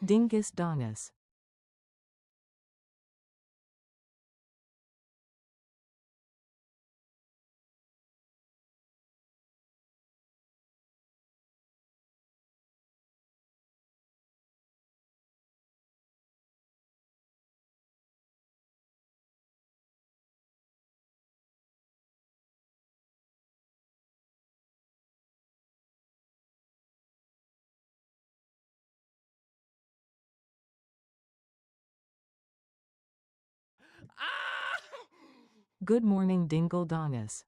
Dingus Donis. Good morning, Dingle Donis.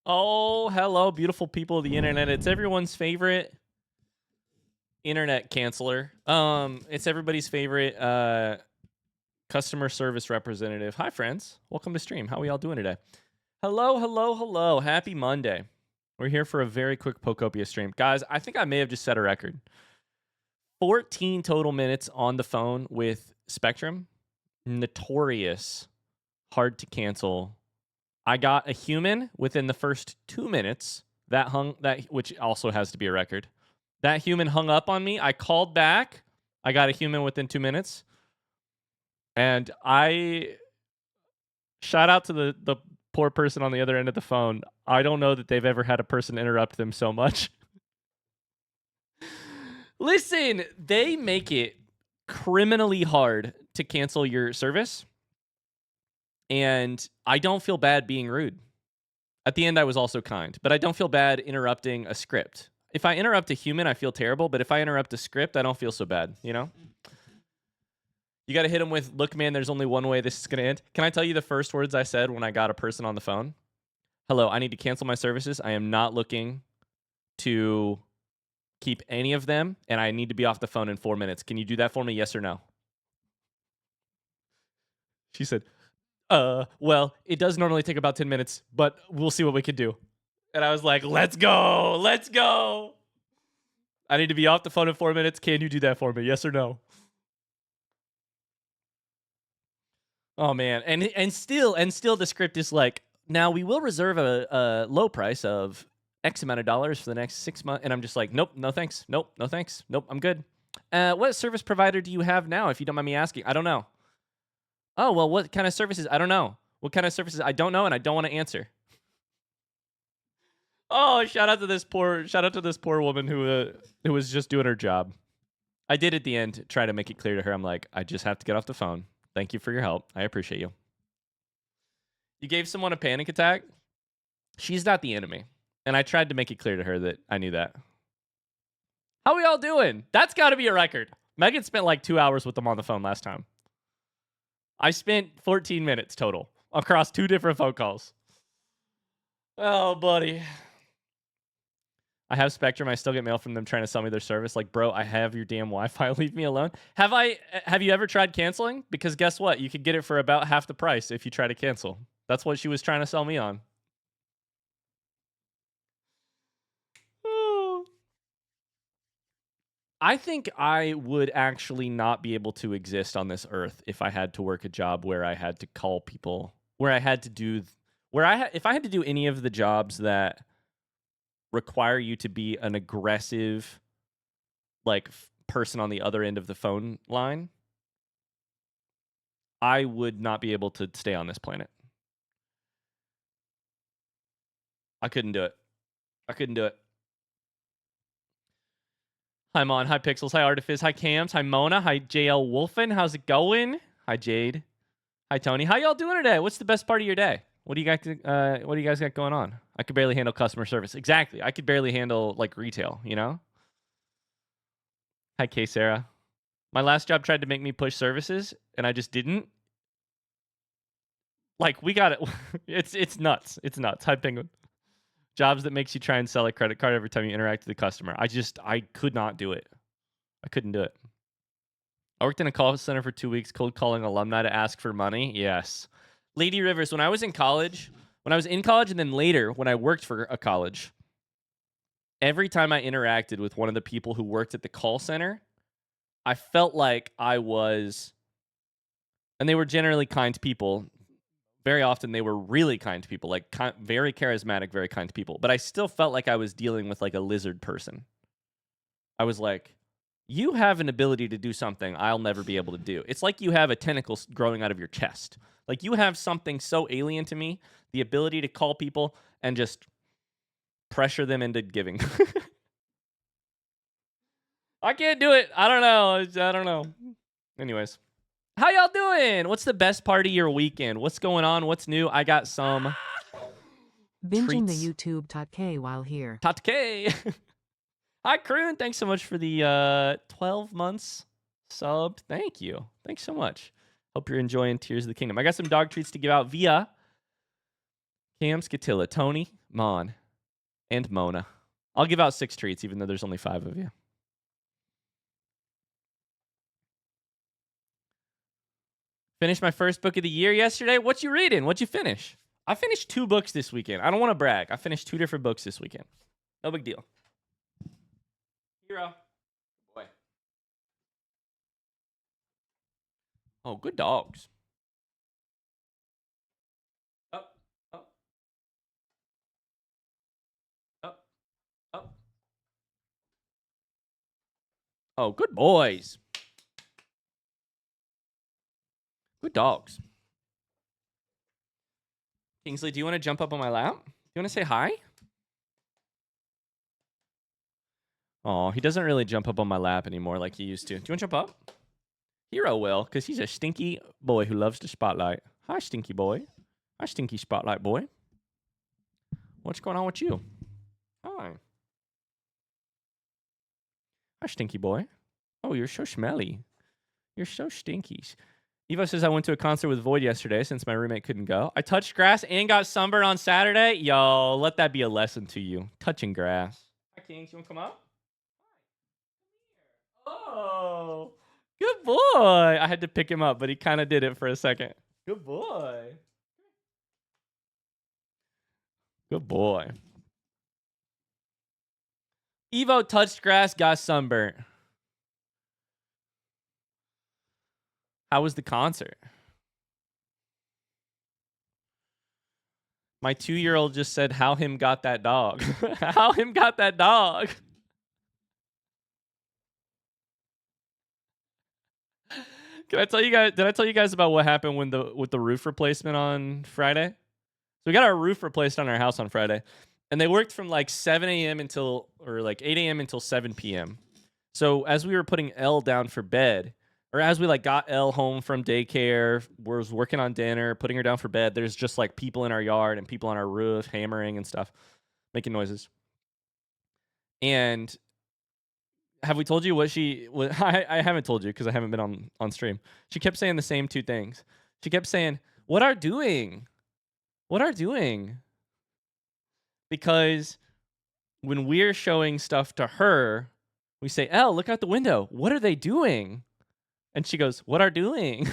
Oh, hello, beautiful people of the internet. It's everyone's favorite internet canceller. It's everybody's favorite customer service representative. Hi, friends. Welcome to stream. How are we all doing today? Hello, hello, hello. Happy Monday. We're here for a very quick Pokopia stream. Guys, I think I may have just set a record. 14 total minutes on the phone with Spectrum. Notorious. Hard to cancel. I got a human within the first 2 minutes. Which also has to be a record. That human hung up on me. I called back. I got a human within 2 minutes. And I shout out to the poor person on the other end of the phone. I don't know that they've ever had a person interrupt them so much. Listen, they make it criminally hard to cancel your service. And I don't feel bad being rude. At the end, I was also kind, but I don't feel bad interrupting a script. If I interrupt a human, I feel terrible, but if I interrupt a script, I don't feel so bad, you know? You got to hit them with, look, man, there's only one way this is going to end. Can I tell you the first words I said when I got a person on the phone? Hello, I need to cancel my services. I am not looking to keep any of them, and I need to be off the phone in 4 minutes. Can you do that for me, yes or no? She said, well, it does normally take about 10 minutes, but we'll see what we can do. And I was like, let's go. Let's go. I need to be off the phone in 4 minutes. Can you do that for me? Yes or no? Oh man. And still the script is like, now we will reserve a low price of X amount of dollars for the next 6 months. And I'm just like, nope, no thanks. Nope, no thanks. Nope, I'm good. What service provider do you have now, if you don't mind me asking? I don't know. Oh, well, what kind of services? I don't know. What kind of services? I don't know, and I don't want to answer. Oh, shout out to this poor woman who was just doing her job. I did at the end try to make it clear to her. I'm like, I just have to get off the phone. Thank you for your help. I appreciate you. You gave someone a panic attack? She's not the enemy. And I tried to make it clear to her that I knew that. How we all doing? That's got to be a record. Megan spent like 2 hours with them on the phone last time. I spent 14 minutes total across 2 different phone calls. Oh, buddy. I have Spectrum. I still get mail from them trying to sell me their service. Like, bro, I have your damn Wi-Fi. Leave me alone. Have you ever tried canceling? Because guess what? You could get it for about half the price if you try to cancel. That's what she was trying to sell me on. I think I would actually not be able to exist on this earth if I had to work a job where I had to call people, where I had to do, if I had to do any of the jobs that require you to be an aggressive, like, person on the other end of the phone line, I would not be able to stay on this planet. I couldn't do it. I couldn't do it. Hi, Mon. Hi, Pixels. Hi, Artifice. Hi, Cams. Hi, Mona. Hi, JL Wolfen. How's it going? Hi, Jade. Hi, Tony. How y'all doing today? What's the best part of your day? What do you guys got going on? I could barely handle customer service. Exactly. I could barely handle, like, retail, you know? Hi, K. Sarah. My last job tried to make me push services, and I just didn't. Like, we got it. It's nuts. It's nuts. Hi, Penguin. Jobs that makes you try and sell a credit card every time you interact with the customer. I could not do it. I couldn't do it. I worked in a call center for 2 weeks, cold calling alumni to ask for money. Yes. Lady Rivers, when I was in college, and then later when I worked for a college, every time I interacted with one of the people who worked at the call center, I felt like I was, and they were generally kind people. Very often they were really kind people, like very charismatic, very kind people. But I still felt like I was dealing with like a lizard person. I was like, you have an ability to do something I'll never be able to do. It's like you have a tentacle growing out of your chest. Like you have something so alien to me, the ability to call people and just pressure them into giving. I can't do it. I don't know. Anyways. How y'all doing? What's the best part of your weekend? What's going on? What's new? I got some Binging treats. the YouTube Tatke while here. Tatke. Hi, Kroon. Thanks so much for the 12 months subbed. Thank you. Thanks so much. Hope you're enjoying Tears of the Kingdom. I got some dog treats to give out via Cam, Skatilla, Tony, Mon, and Mona. I'll give out 6 treats, even though there's only 5 of you. Finished my first book of the year yesterday. What you reading? What you finish? I finished 2 books this weekend. I don't want to brag. I finished 2 different books this weekend. No big deal. Hero. Boy. Oh, good dogs. Up, up. Up, up. Oh, good boys. Good dogs. Kingsley, do you want to jump up on my lap? Do you want to say hi? Oh, he doesn't really jump up on my lap anymore like he used to. Do you want to jump up? Hero will, because he's a stinky boy who loves the spotlight. Hi, stinky boy. Hi, stinky spotlight boy. What's going on with you? Hi. Hi, stinky boy. Oh, you're so smelly. You're so stinky. Evo says, I went to a concert with Void yesterday since my roommate couldn't go. I touched grass and got sunburned on Saturday. Yo, let that be a lesson to you. Touching grass. Hi, Kings. You want to come up? Oh, good boy. I had to pick him up, but he kind of did it for a second. Good boy. Good boy. Evo touched grass, got sunburnt. How was the concert? My 2-year-old just said, how him got that dog. How him got that dog. Can I tell you guys? Did I tell you guys about what happened with the roof replacement on Friday? So we got our roof replaced on our house on Friday, and they worked from like 7 a.m. until, or like 8 a.m. until 7 p.m. So as we were putting Elle down for bed, or as we like got Elle home from daycare, was working on dinner, putting her down for bed, there's just like people in our yard and people on our roof hammering and stuff. making noises. And have we told you what she was? I haven't told you because I haven't been on stream. She kept saying the same two things. She kept saying, "What are doing? What are doing?" Because when we're showing stuff to her, we say, "Elle, look out the window. What are they doing?" And she goes, "What are doing?"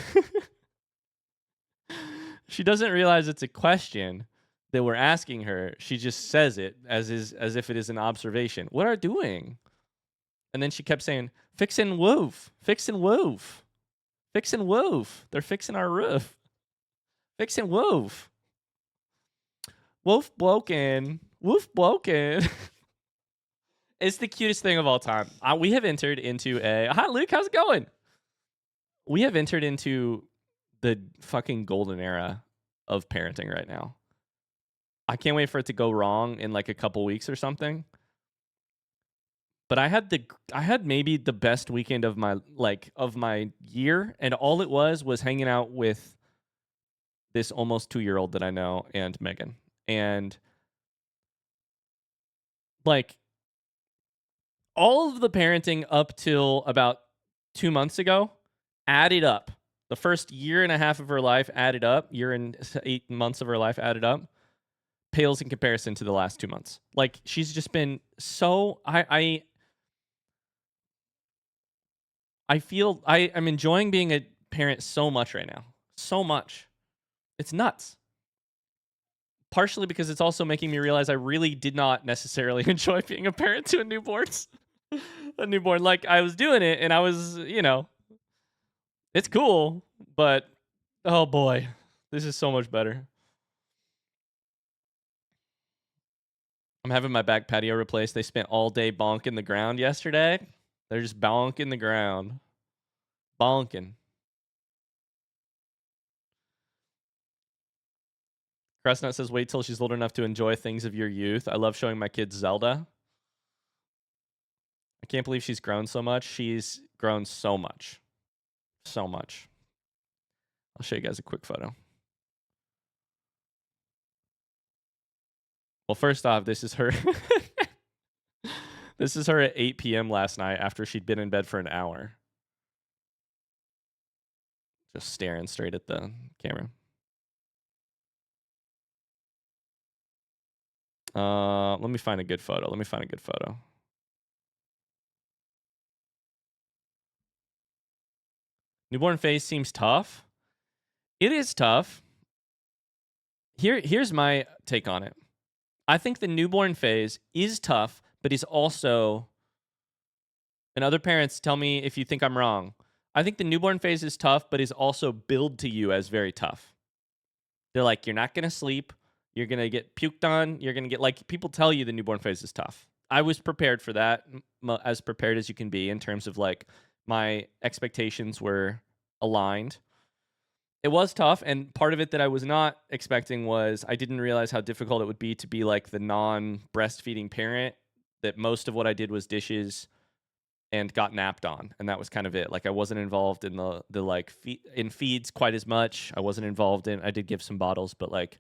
She doesn't realize it's a question that we're asking her. She just says it as if it is an observation. What are doing? And then she kept saying, "Fixin' woof, fixin' woof, fixin' woof. They're fixing our roof. Fixin' woof. Woof bloken. Woof bloken." It's the cutest thing of all time. We have entered into a... Hi, Luke. How's it going? We have entered into the fucking golden era of parenting right now. I can't wait for it to go wrong in like a couple weeks or something. But I had maybe the best weekend of my year, and all it was hanging out with this almost 2-year-old that I know and Megan. And like all of the parenting up till about 2 months ago added up. The first year and a half of her life added up, year and 8 months of her life added up, pales in comparison to the last 2 months. Like, she's just been so... I feel I'm enjoying being a parent so much right now. So much. It's nuts. Partially because it's also making me realize I really did not necessarily enjoy being a parent to a newborn. Like, I was doing it and I was, it's cool, but oh boy, this is so much better. I'm having my back patio replaced. They spent all day bonking the ground yesterday. They're just bonking the ground. Bonking. Crestnut says, "Wait till she's old enough to enjoy things of your youth. I love showing my kids Zelda." I can't believe she's grown so much. She's grown so much. So much. I'll show you guys a quick photo. Well, first off, this is her. This is her at 8 p.m. last night after she'd been in bed for an hour. Just staring straight at the camera. Let me find a good photo. Newborn phase seems tough. It is tough. Here's my take on it. I think the newborn phase is tough, but is also... And other parents, tell me if you think I'm wrong. I think the newborn phase is tough, but is also billed to you as very tough. They're like, you're not going to sleep. You're going to get puked on. You're going to get... Like, people tell you the newborn phase is tough. I was prepared for that, as prepared as you can be in terms of, like, my expectations were aligned. It was tough, and part of it that I was not expecting was I didn't realize how difficult it would be to be, like, the non-breastfeeding parent, that most of what I did was dishes and got napped on, and that was kind of it. Like, I wasn't involved in the like in feeds quite as much. I wasn't involved in... I did give some bottles, but like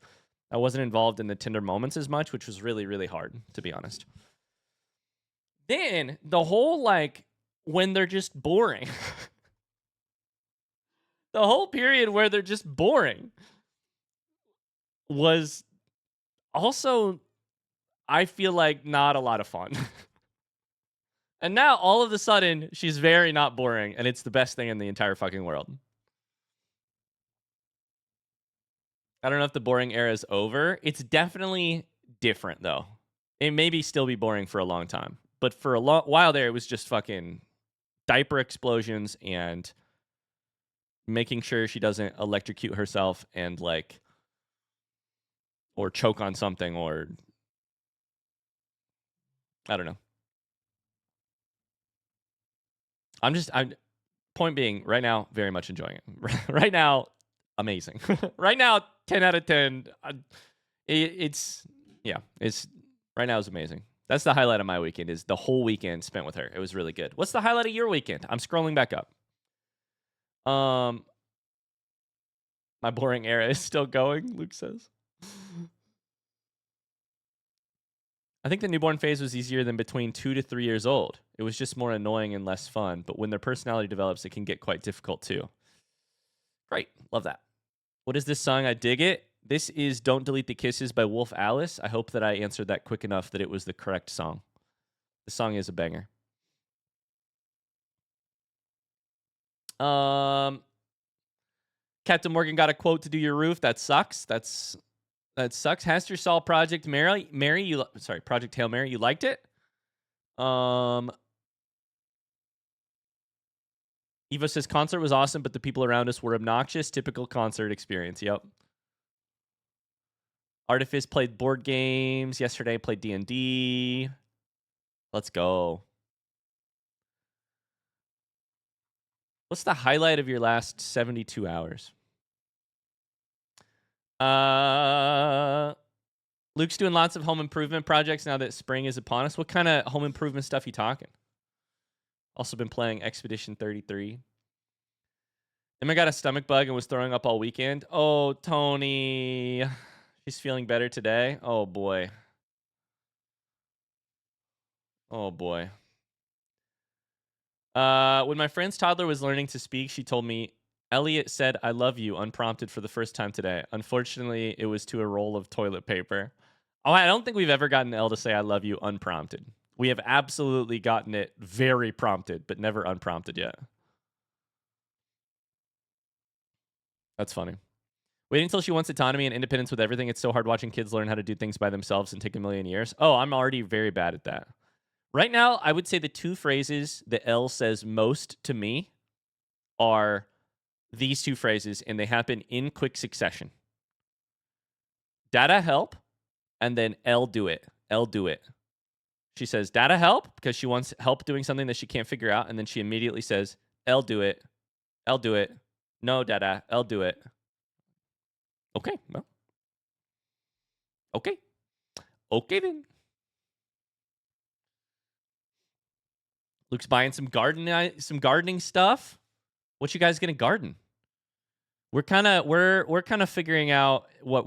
I wasn't involved in the tender moments as much, which was really, really hard, to be honest. Then the whole, like, when they're just boring. The whole period where they're just boring was also, I feel like, not a lot of fun. And now, all of a sudden, she's very not boring, and it's the best thing in the entire fucking world. I don't know if the boring era is over. It's definitely different, though. It maybe still be boring for a long time. But for a while there, it was just fucking diaper explosions and making sure she doesn't electrocute herself and, like, or choke on something, or I don't know. I'm point being, right now, very much enjoying it. Right now, amazing. Right now, 10 out of 10. It's right now is amazing. That's the highlight of my weekend, is the whole weekend spent with her. It was really good. What's the highlight of your weekend? I'm scrolling back up. My boring era is still going, Luke says. I think the newborn phase was easier than between 2 to 3 years old. It was just more annoying and less fun. But when their personality develops, it can get quite difficult too. Great. Love that. What is this song? I dig it. This is Don't Delete the Kisses by Wolf Alice. I hope that I answered that quick enough that it was the correct song. The song is a banger. Captain Morgan got a quote to do your roof. That sucks. That sucks. Has your Saul Project Project Hail Mary. You liked it? Evo says concert was awesome, but the people around us were obnoxious. Typical concert experience. Yep. Artifice played board games yesterday. Played D&D. Let's go. What's the highlight of your last 72 hours? Luke's doing lots of home improvement projects now that spring is upon us. What kind of home improvement stuff you talking? Also been playing Expedition 33. Emma got a stomach bug and was throwing up all weekend. Oh, Tony. She's feeling better today. Oh, boy. Oh, boy. When my friend's toddler was learning to speak, she told me, Elliot said, I love you, unprompted for the first time today. Unfortunately, it was to a roll of toilet paper. Oh, I don't think we've ever gotten Elle to say I love you unprompted. We have absolutely gotten it very prompted, but never unprompted yet. That's funny. Waiting until she wants autonomy and independence with everything. It's so hard watching kids learn how to do things by themselves and take a million years. Oh, I'm already very bad at that. Right now, I would say the two phrases that Elle says most to me are these two phrases, and they happen in quick succession. Dada help, and then Elle do it. Elle do it. She says, Dada help, because she wants help doing something that she can't figure out, and then she immediately says, Elle do it. Elle do it. No, Dada, Elle do it. Okay, well. Okay. Okay, then. Luke's buying some gardening stuff. What you guys gonna garden? We're kind of figuring out what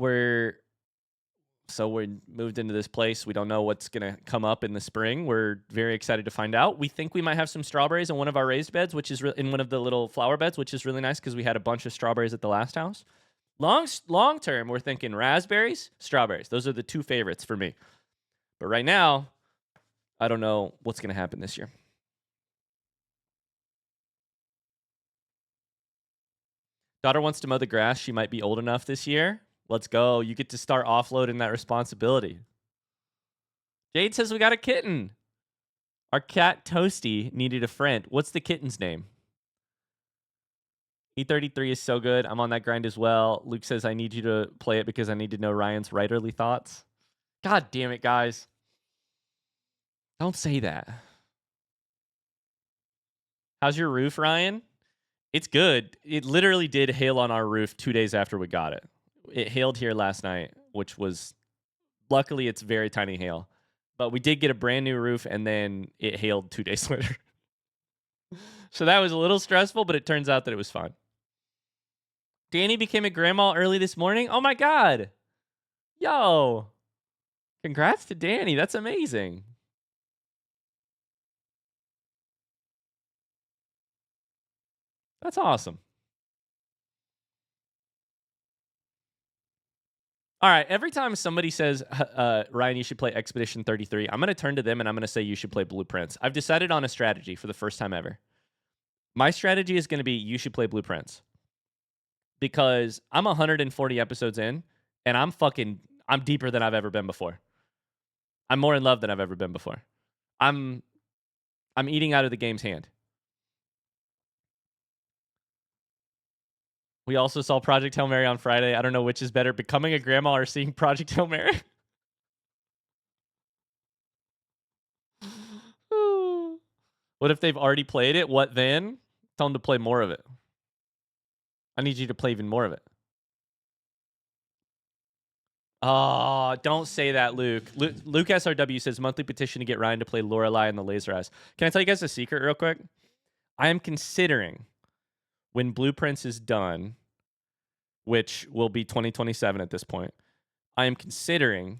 so we moved into this place. We don't know what's gonna come up in the spring. We're very excited to find out. We think we might have some strawberries in one of our raised beds, which is in one of the little flower beds, which is really nice because we had a bunch of strawberries at the last house. Long term, we're thinking raspberries, strawberries. Those are the two favorites for me. But right now, I don't know what's gonna happen this year. Daughter wants to mow the grass. She might be old enough this year. Let's go. You get to start offloading that responsibility. Jade says we got a kitten. Our cat Toasty needed a friend. What's the kitten's name? E33 is so good. I'm on that grind as well. Luke says I need you to play it because I need to know Ryan's writerly thoughts. God damn it, guys. Don't say that. How's your roof, Ryan? It's good. It literally did hail on our roof 2 days after we got it. It hailed here last night, which was, luckily, it's very tiny hail. But we did get a brand new roof, and then it hailed 2 days later. So that was a little stressful, but it turns out that it was fine. Danny became a grandma early this morning. Oh, my God. Yo. Congrats to Danny. That's amazing. That's awesome. All right, every time somebody says, Ryan, you should play Expedition 33, I'm going to turn to them and I'm going to say you should play Blueprints. I've decided on a strategy for the first time ever. My strategy is going to be you should play Blueprints. Because I'm 140 episodes in, and I'm deeper than I've ever been before. I'm more in love than I've ever been before. I'm eating out of the game's hand. We also saw Project Hail Mary on Friday. I don't know which is better, becoming a grandma or seeing Project Hail Mary. What if they've already played it? What then? Tell them to play more of it. I need you to play even more of it. Oh, don't say that, Luke. Luke SRW says, monthly petition to get Ryan to play Lorelei and the Laser Eyes. Can I tell you guys a secret real quick? I am considering, when Blueprints is done, which will be 2027 at this point, I am considering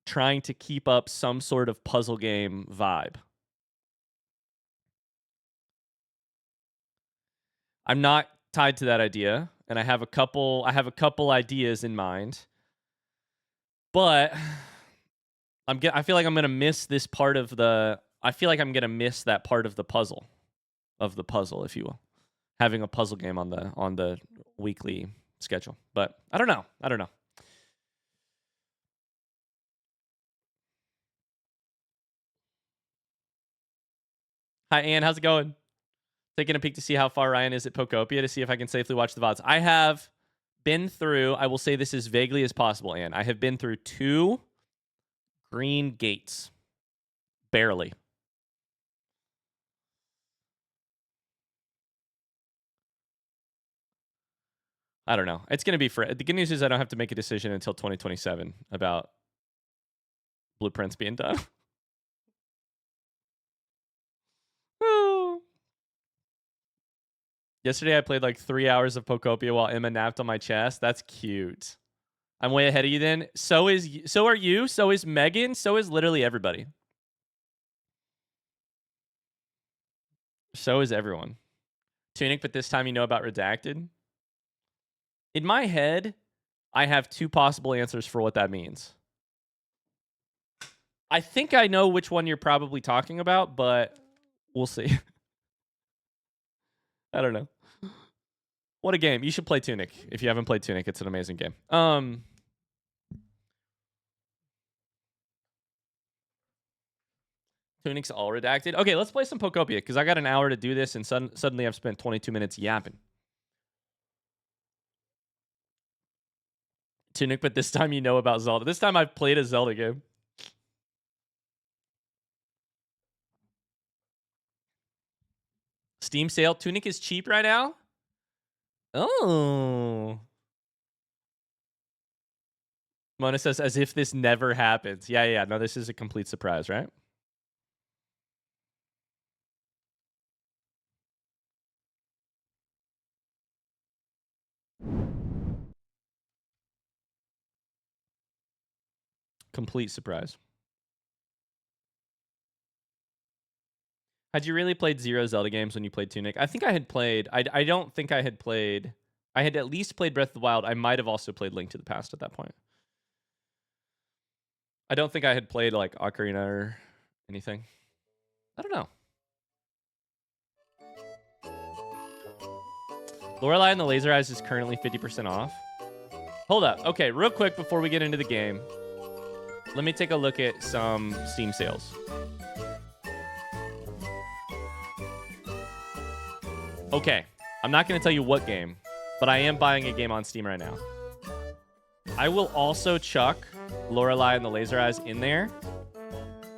trying to keep up some sort of puzzle game vibe. I'm not tied to that idea, and I have a couple ideas in mind. But I feel like I'm going to miss this part of the I feel like I'm going to miss that part of the puzzle, if you will. Having a puzzle game on the weekly schedule. But I don't know. Hi, Ann. How's it going? Taking a peek to see how far Ryan is at Pokopia to see if I can safely watch the VODs. I have been through, I will say this as vaguely as possible, Ann. I have been through 2 green gates. Barely. I don't know. It's going to be the good news is I don't have to make a decision until 2027 about blueprints being done. Yesterday I played like 3 hours of Pokopia while Emma napped on my chest. That's cute. I'm way ahead of you then. So are you. So is Megan. So is literally everybody. So is everyone. Tunic, but this time you know about Redacted. In my head, I have 2 possible answers for what that means. I think I know which one you're probably talking about, but we'll see. I don't know. What a game. You should play Tunic. If you haven't played Tunic, it's an amazing game. Tunic's all redacted. Okay, let's play some Pokopia, because I got an hour to do this, and suddenly I've spent 22 minutes yapping. Tunic, but this time you know about Zelda. This time I've played a Zelda game. Steam sale. Tunic is cheap right now? Oh. Mona says, as if this never happens. Yeah. No, this is a complete surprise, right? Complete surprise. Had you really played 0 Zelda games when you played Tunic? I think I had played... I don't think I had played... I had at least played Breath of the Wild. I might have also played Link to the Past at that point. I don't think I had played, like, Ocarina or anything. I don't know. Lorelei and the Laser Eyes is currently 50% off. Hold up. Okay, real quick before we get into the game. Let me take a look at some Steam sales. Okay, I'm not going to tell you what game, but I am buying a game on Steam right now. I will also chuck Lorelei and the Laser Eyes in there,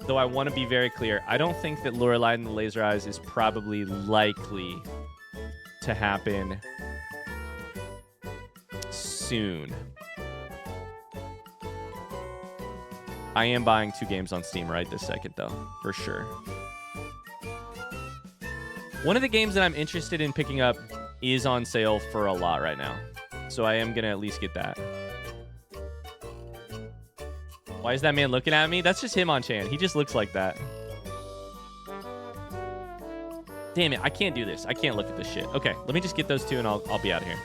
though I want to be very clear. I don't think that Lorelei and the Laser Eyes is probably likely to happen soon. I am buying 2 games on Steam right this second, though, for sure. One of the games that I'm interested in picking up is on sale for a lot right now. So I am going to at least get that. Why is that man looking at me? That's just him on Chan. He just looks like that. Damn it. I can't do this. I can't look at this shit. Okay, let me just get those 2 and I'll be out of here.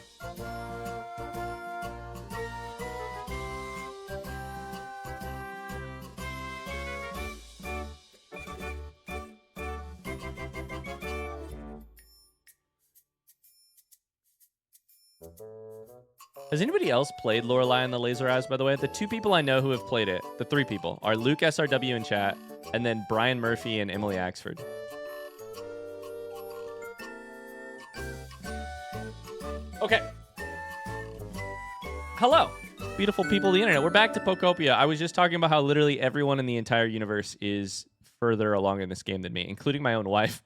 Has anybody else played Lorelei and the Laser Eyes, by the way? The 2 people I know who have played it, the 3 people, are Luke SRW in chat, and then Brian Murphy and Emily Axford. Okay. Hello, beautiful people of the internet. We're back to Pokopia. I was just talking about how literally everyone in the entire universe is further along in this game than me, including my own wife.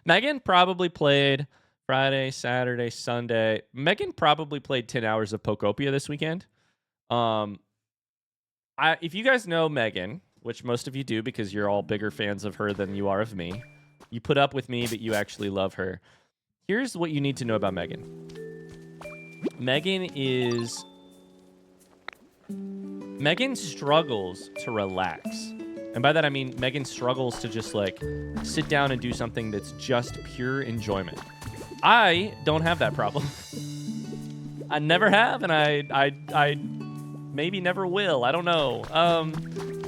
Megan probably played... Friday, Saturday, Sunday. Megan probably played 10 hours of Pokopia this weekend. If you guys know Megan, which most of you do because you're all bigger fans of her than you are of me, you put up with me, but you actually love her. Here's what you need to know about Megan. Megan is Megan struggles to relax. And by that, I mean Megan struggles to just like sit down and do something that's just pure enjoyment. I don't have that problem. I never have, and I maybe never will. I don't know.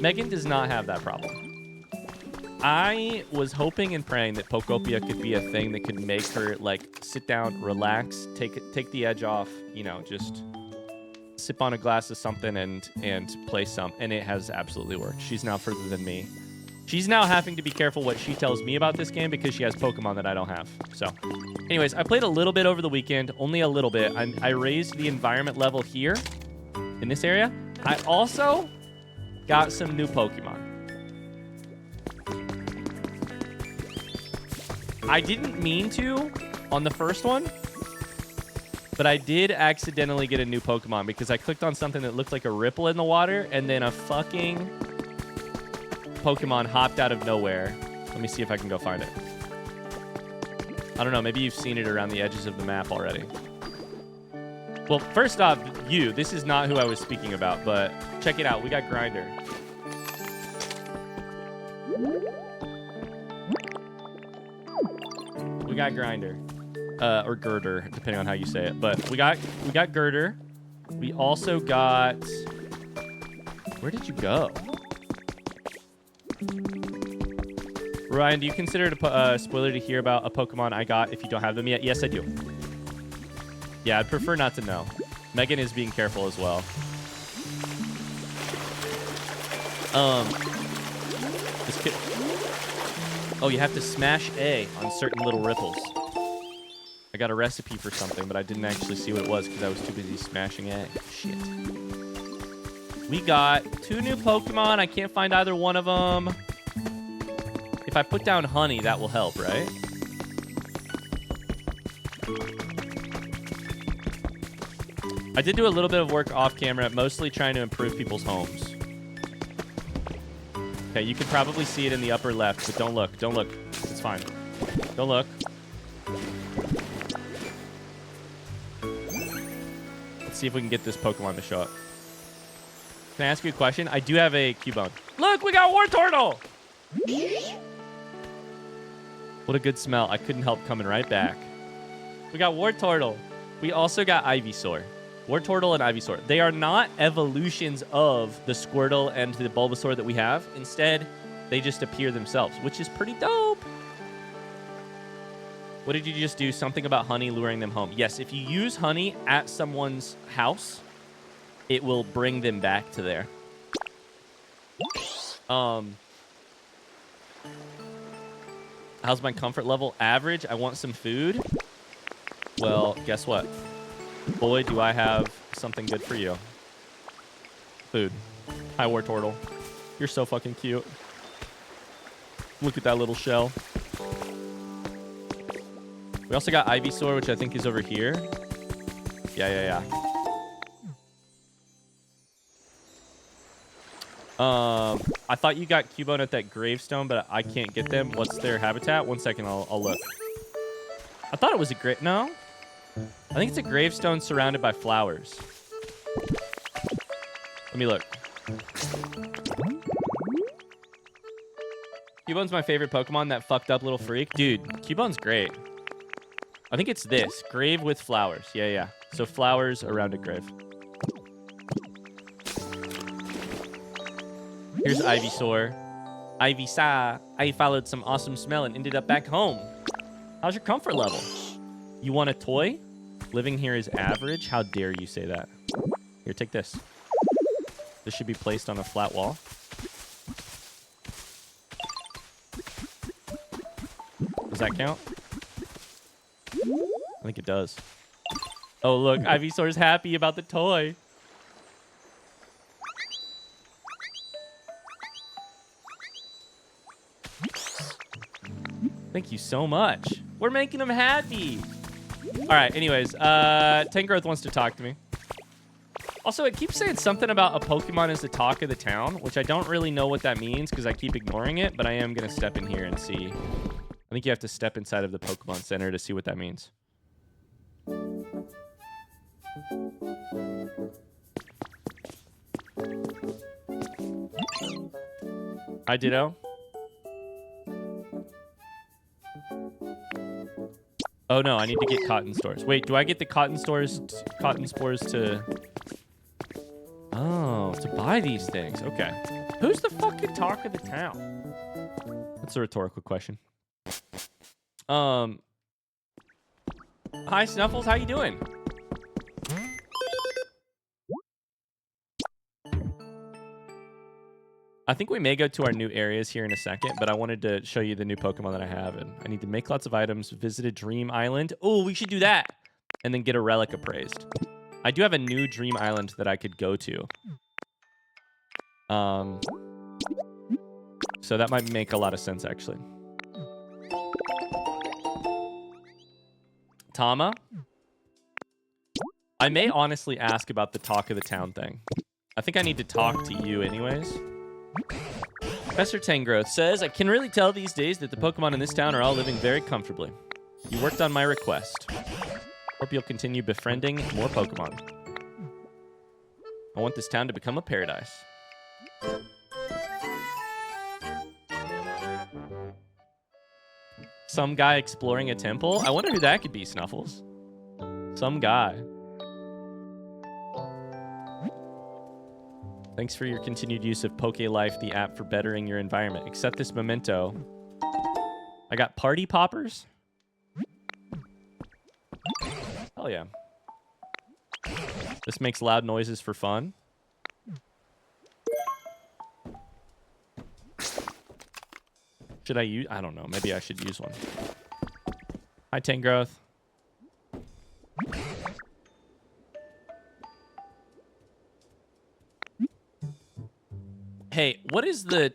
Megan does not have that problem. I was hoping and praying that Pokopia could be a thing that could make her like sit down, relax, take the edge off, you know, just sip on a glass of something and play some, and it has absolutely worked. She's now further than me. She's now having to be careful what she tells me about this game because she has Pokemon that I don't have. So, anyways, I played a little bit over the weekend, only a little bit. I raised the environment level here in this area. I also got some new Pokemon. I didn't mean to on the first one, but I did accidentally get a new Pokemon because I clicked on something that looked like a ripple in the water, and then a fucking Pokemon hopped out of nowhere. Let me see if I can go find it. I don't know. Maybe you've seen it around the edges of the map already. Well, first off, this is not who I was speaking about, but check it out. We got Grinder. We got Grinder. Or Girder, depending on how you say it. But we got Girder. We also got... Where did you go? Ryan, do you consider it a spoiler to hear about a Pokemon I got if you don't have them yet? Yes, I do. Yeah, I'd prefer not to know. Megan is being careful as well. This kid... Oh, you have to smash A on certain little ripples. I got a recipe for something, but I didn't actually see what it was because I was too busy smashing A. Shit. We got 2 new Pokemon. I can't find either one of them. If I put down honey, that will help, right? I did do a little bit of work off camera, mostly trying to improve people's homes. Okay, you can probably see it in the upper left, but don't look. Don't look. It's fine. Don't look. Let's see if we can get this Pokemon to show up. Can I ask you a question? I do have a Cubone. Look, we got Wartortle! What a good smell. I couldn't help coming right back. We got Wartortle. We also got Ivysaur. Wartortle and Ivysaur. They are not evolutions of the Squirtle and the Bulbasaur that we have. Instead, they just appear themselves, which is pretty dope. What did you just do? Something about honey luring them home. Yes, if you use honey at someone's house, it will bring them back to there. How's my comfort level? Average. I want some food. Well, guess what? Boy, do I have something good for you. Food. Hi, Wartortle. You're so fucking cute. Look at that little shell. We also got Ivysaur, which I think is over here. Yeah. I thought you got Cubone at that gravestone, but I can't get them. What's their habitat? 1 second, I'll look. I thought it was a no? I think it's a gravestone surrounded by flowers. Let me look. Cubone's my favorite Pokemon, that fucked up little freak. Dude, Cubone's great. I think it's this. Grave with flowers. Yeah. So flowers around a grave. Here's Ivysaur. Ivysaur. I followed some awesome smell and ended up back home. How's your comfort level? You want a toy? Living here is average? How dare you say that? Here, take this. This should be placed on a flat wall. Does that count? I think it does. Oh, look. Ivysaur's happy about the toy. Thank you so much. We're making him happy. All right, anyways, Tangrowth wants to talk to me. Also, it keeps saying something about a Pokemon is the talk of the town, which I don't really know what that means because I keep ignoring it, but I am going to step in here and see. I think you have to step inside of the Pokemon Center to see what that means. Hi, Ditto. Oh no, I need to get cotton stores. Wait, do I get the cotton spores to... Oh, to buy these things. Okay. Who's the fucking talk of the town? That's a rhetorical question. Hi, Snuffles. How you doing? I think we may go to our new areas here in a second, but I wanted to show you the new Pokemon that I have. And I need to make lots of items, visit a Dream Island. Oh, we should do that. And then get a relic appraised. I do have a new Dream Island that I could go to. So that might make a lot of sense, actually. Tama? I may honestly ask about the talk of the town thing. I think I need to talk to you anyways. Professor Tangrowth says, I can really tell these days that the Pokemon in this town are all living very comfortably. You worked on my request. Hope you'll continue befriending more Pokemon. I want this town to become a paradise. Some guy exploring a temple? I wonder who that could be, Snuffles. Some guy. Thanks for your continued use of Poke Life, the app for bettering your environment. Accept this memento. I got party poppers? Hell yeah. This makes loud noises for fun. Should I use? I don't know. Maybe I should use one. Hi, Tangrowth. Hey, what is the...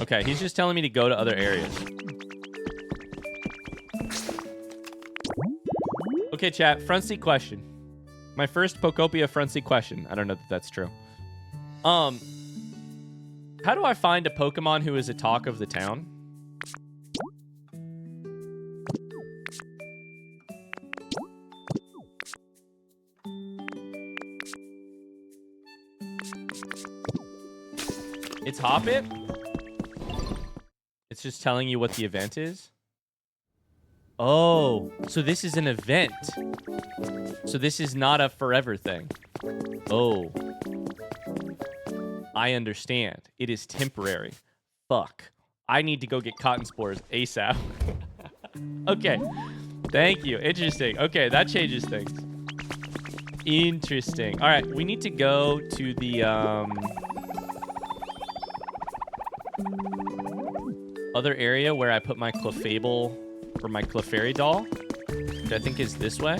Okay, he's just telling me to go to other areas. Okay, chat. Front seat question. My first Pokopia front seat question. I don't know that that's true. How do I find a Pokemon who is a talk of the town? It's Hoppit? It's just telling you what the event is? Oh, so this is an event. So this is not a forever thing. Oh. I understand. It is temporary. Fuck. I need to go get cotton spores ASAP. Okay. Thank you. Interesting. Okay, that changes things. Interesting. All right, we need to go to the other area where I put my Clefable or my Clefairy doll, which I think is this way.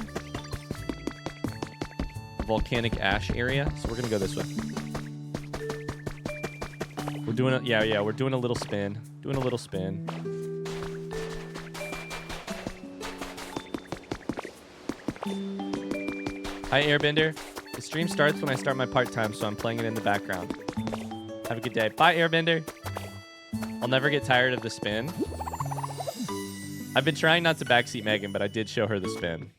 Volcanic ash area. So we're gonna go this way. We're doing a we're doing a little spin. Doing a little spin. Hi, Airbender. The stream starts when I start my part-time, so I'm playing it in the background. Have a good day. Bye, Airbender. I'll never get tired of the spin. I've been trying not to backseat Megan, but I did show her the spin.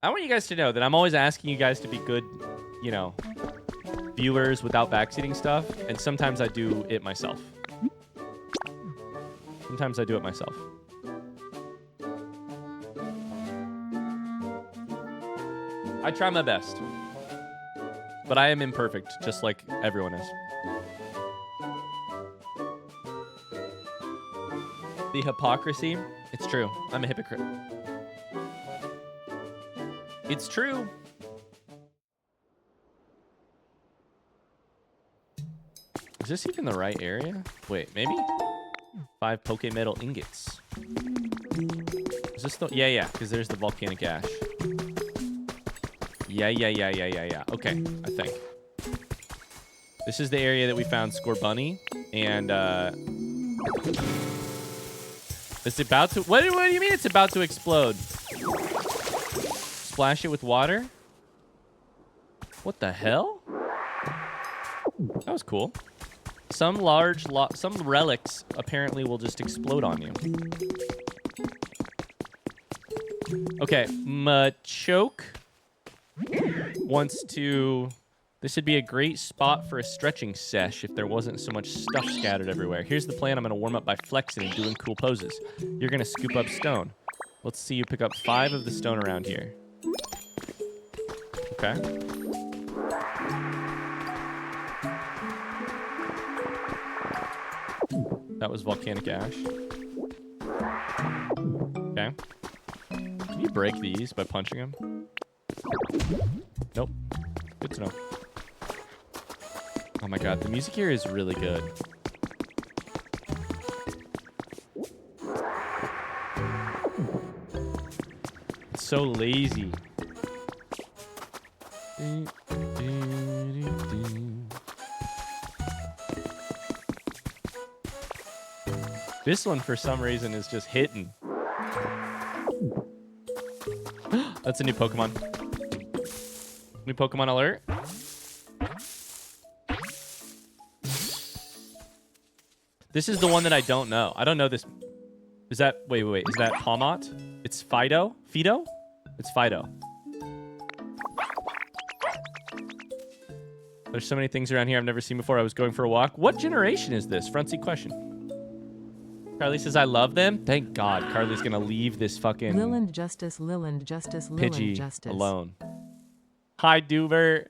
I want you guys to know that I'm always asking you guys to be good, you know, viewers without backseating stuff, and sometimes I do it myself. Sometimes I do it myself. I try my best. But I am imperfect, just like everyone is. The hypocrisy, it's true. I'm a hypocrite. It's true. Is this even the right area? Wait, maybe? 5 Poke Metal ingots. Is this the... Yeah, because there's the volcanic ash. Yeah. Okay, I think. This is the area that we found Scorbunny, and it's about to... What do you mean it's about to explode? Splash it with water? What the hell? That was cool. Some some relics apparently will just explode on you. Okay, Machoke wants to... This would be a great spot for a stretching sesh if there wasn't so much stuff scattered everywhere. Here's the plan. I'm going to warm up by flexing and doing cool poses. You're going to scoop up stone. Let's see you pick up 5 of the stone around here. Okay. That was volcanic ash. Okay. Can you break these by punching them? Nope. Good to know. Oh my god, the music here is really good. It's so lazy. This one, for some reason, is just hitting. That's a new Pokemon. New Pokemon alert. This is the one that I don't know. I don't know this. Is that... Wait. Is that Palmot? It's Fido? Fido? It's Fido. There's so many things around here I've never seen before. I was going for a walk. What generation is this? Front seat question. Carly says, I love them. Thank God. Carly's going to leave this fucking... Liland Justice, Pidgey Justice. alone. Hi, Dubert.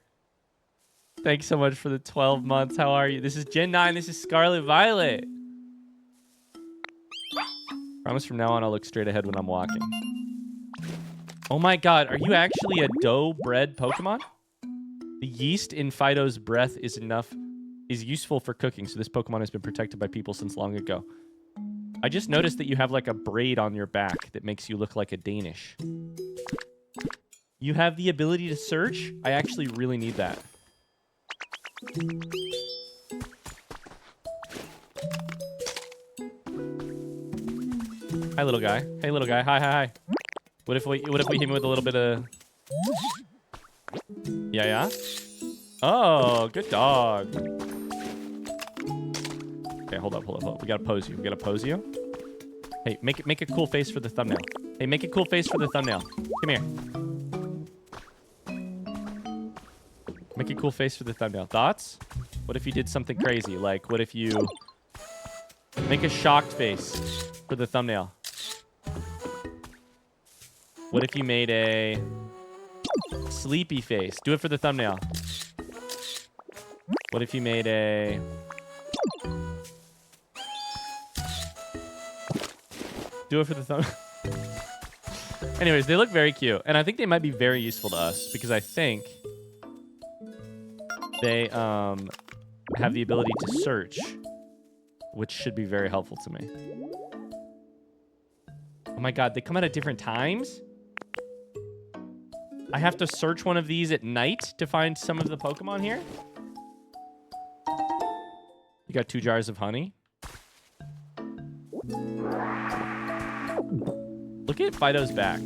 Thanks so much for the 12 months. How are you? This is Gen 9. This is Scarlet Violet. Promise from now on I'll look straight ahead when I'm walking. Oh my god, are you actually a dough-bred Pokemon? The yeast in Fido's breath is useful for cooking, so this Pokemon has been protected by people since long ago. I just noticed that you have like a braid on your back that makes you look like a Danish. You have the ability to search? I actually really need that. Hi, little guy. Hey, little guy. Hi. What if we hit him with a little bit of... Yeah? Oh, good dog. Okay, hold up. We gotta pose you. Hey, make a cool face for the thumbnail. Come here. Make a cool face for the thumbnail. Thoughts? What if you did something crazy? Like, what if you make a shocked face for the thumbnail? What if you made a sleepy face? Do it for the thumbnail. What if you made a... Do it for the thumbnail. Anyways, they look very cute. And I think they might be very useful to us because I think they have the ability to search, which should be very helpful to me. Oh my god, they come out at different times? I have to search one of these at night to find some of the Pokemon here? You got 2 jars of honey? Look at Fido's back.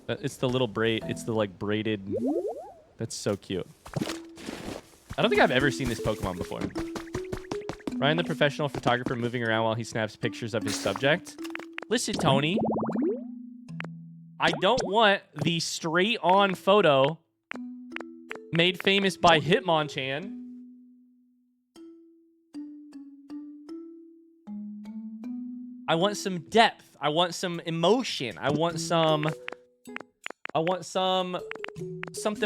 It's the little braid. It's the, like, braided... That's so cute. I don't think I've ever seen this Pokemon before. Ryan, the professional photographer, moving around while he snaps pictures of his subject. Listen, Tony. I don't want the straight-on photo made famous by Hitmonchan. I want some depth. I want some emotion. I want something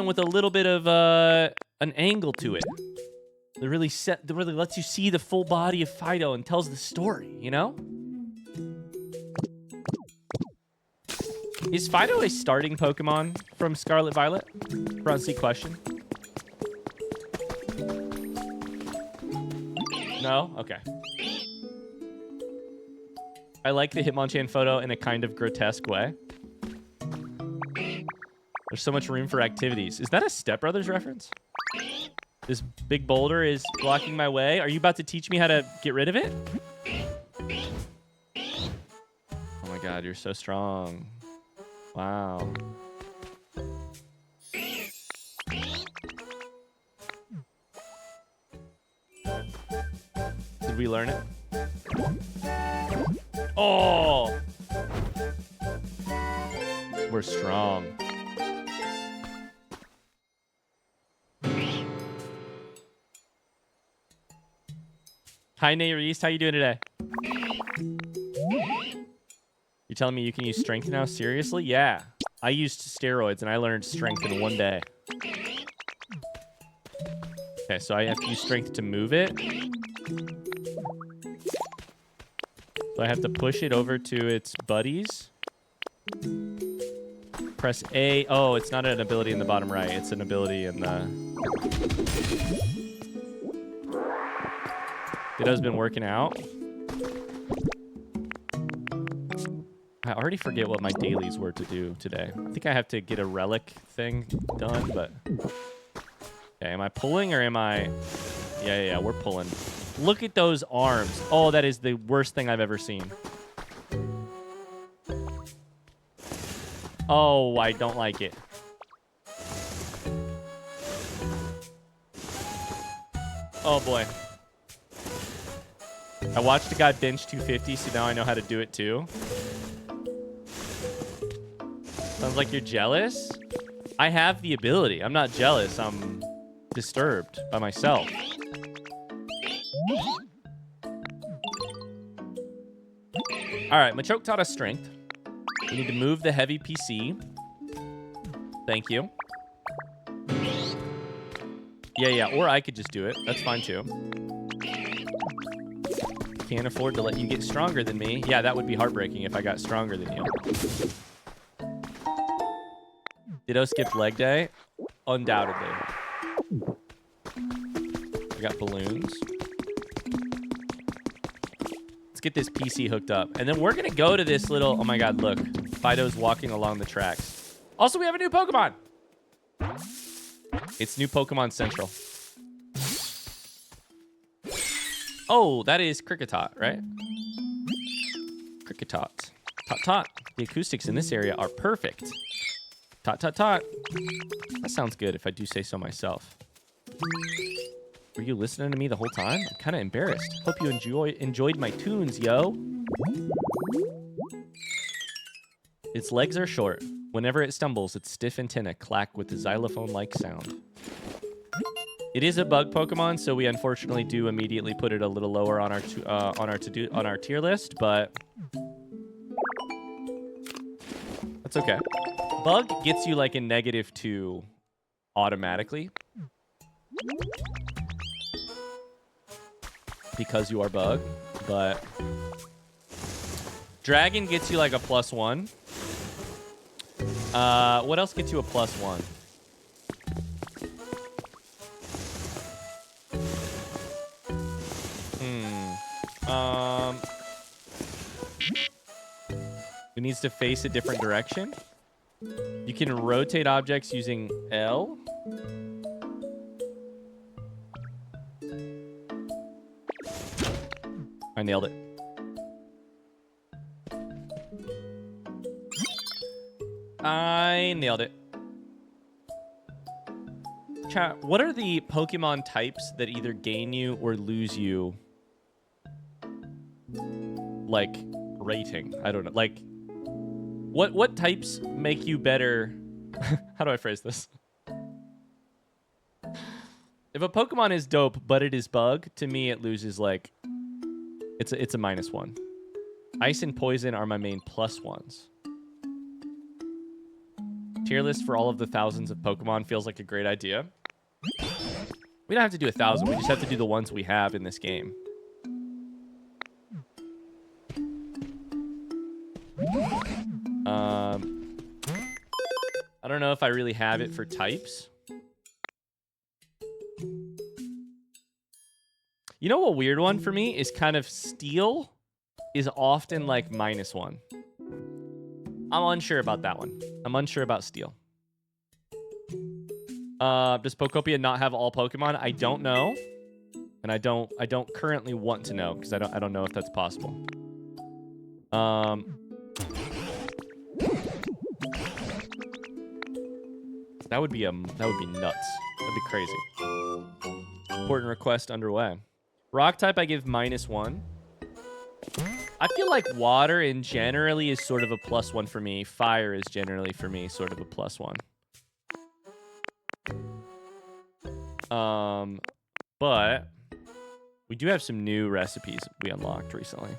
with a little bit of an angle to it. That really lets you see the full body of Fido and tells the story, you know? Is Fido a starting Pokemon from Scarlet Violet? Front seat question. No? Okay. I like the Hitmonchan photo in a kind of grotesque way. There's so much room for activities. Is that a Step Brothers reference? This big boulder is blocking my way. Are you about to teach me how to get rid of it? Oh my god, you're so strong. Wow. Did we learn it? Oh! We're strong. Hi, Nayrist. How you doing today? You're telling me you can use strength now? Seriously? Yeah. I used steroids, and I learned strength in one day. Okay, so I have to use strength to move it. So I have to push it over to its buddies. Press A. Oh, it's not an ability in the bottom right. It's an ability in the... Ditto's been working out. I already forget what my dailies were to do today. I think I have to get a relic thing done, but... Okay, am I pulling or am I... Yeah, we're pulling. Look at those arms. Oh, that is the worst thing I've ever seen. Oh, I don't like it. Oh, boy. I watched a guy bench 250, so now I know how to do it, too. Sounds like you're jealous? I have the ability. I'm not jealous. I'm disturbed by myself. All right, Machoke taught us strength. We need to move the heavy PC. Thank you. Yeah, or I could just do it. That's fine, too. Can't afford to let you get stronger than me. Yeah, that would be heartbreaking if I got stronger than you. Ditto skipped leg day? Undoubtedly. I got balloons. Let's get this PC hooked up. And then we're going to go to this little... Oh, my God, look. Fido's walking along the tracks. Also, we have a new Pokemon. It's new Pokemon Central. Oh, that is Kricketot, right? Kricketot. Tot. The acoustics in this area are perfect. Tot. That sounds good if I do say so myself. Were you listening to me the whole time? I'm kind of embarrassed. Hope you enjoyed my tunes, yo. Its legs are short. Whenever it stumbles, its stiff antennae clack with a xylophone-like sound. It is a bug Pokemon, so we unfortunately do immediately put it a little lower on our tier list, but that's okay. Bug gets you like a -2 automatically because you are bug, but Dragon gets you like a +1. What else gets you a +1? It needs to face a different direction. You can rotate objects using L. I nailed it. I nailed it. Chat, what are the Pokemon types that either gain you or lose you? Like, rating. I don't know. Like, what types make you better? How do I phrase this? If a Pokemon is dope, but it is bug, to me it loses like... It's a -1. Ice and Poison are my main +1s. Tier list for all of the thousands of Pokemon feels like a great idea. We don't have to do 1,000. We just have to do the ones we have in this game. I don't know if I really have it for types. You know, a weird one for me is kind of Steel is often like -1. I'm unsure about that one. I'm unsure about Steel. Does Pokopia not have all Pokemon? I don't know. And I don't currently want to know because I don't know if that's possible. That would be nuts. That'd be crazy. Important request underway. Rock type, I give -1. I feel like water in generally is sort of a +1 for me. Fire is generally for me sort of a +1. But we do have some new recipes we unlocked recently.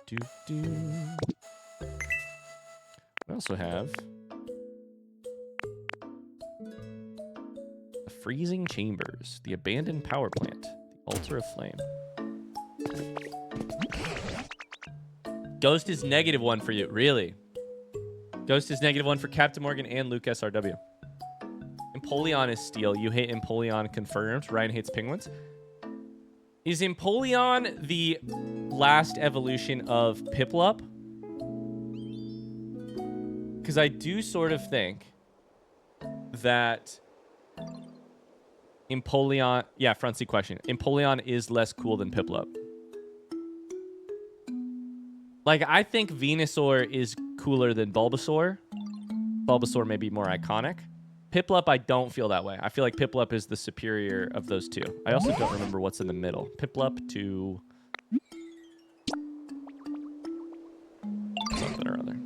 We also have the freezing chambers, the abandoned power plant, the altar of flame. Ghost is -1 for you, really? Ghost is -1 for Captain Morgan and Luke SRW. Empoleon is steel. You hate Empoleon, confirmed. Ryan hates penguins. Is Empoleon the last evolution of Piplup? Because I do sort of think that Empoleon... Yeah, front seat question. Empoleon is less cool than Piplup. Like, I think Venusaur is cooler than Bulbasaur. Bulbasaur may be more iconic. Piplup, I don't feel that way. I feel like Piplup is the superior of those two. I also don't remember what's in the middle. Piplup to... something or other.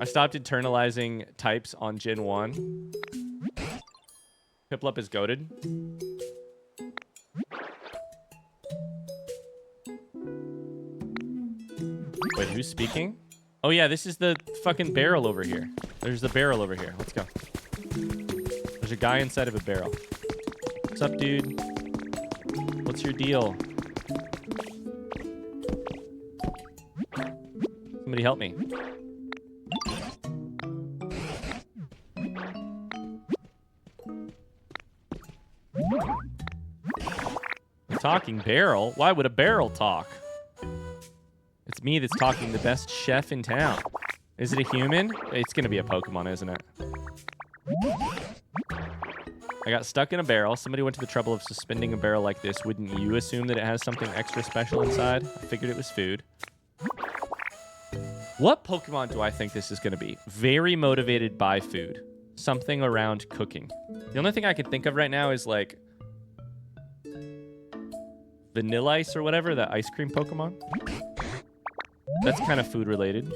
I stopped internalizing types on Gen 1. Piplup is goated. Wait, who's speaking? Oh yeah, this is the fucking barrel over here. There's the barrel over here. Let's go. There's a guy inside of a barrel. What's up, dude? What's your deal? Somebody help me. A talking barrel? Why would a barrel talk? It's me that's talking, the best chef in town. Is it a human? It's gonna be a Pokemon, isn't it? I got stuck in a barrel. Somebody went to the trouble of suspending a barrel like this. Wouldn't you assume that it has something extra special inside? I figured it was food. What Pokemon do I think this is gonna be? Very motivated by food. Something around cooking. The only thing I could think of right now is like Vanilla Ice or whatever, that ice cream Pokemon. That's kind of food related.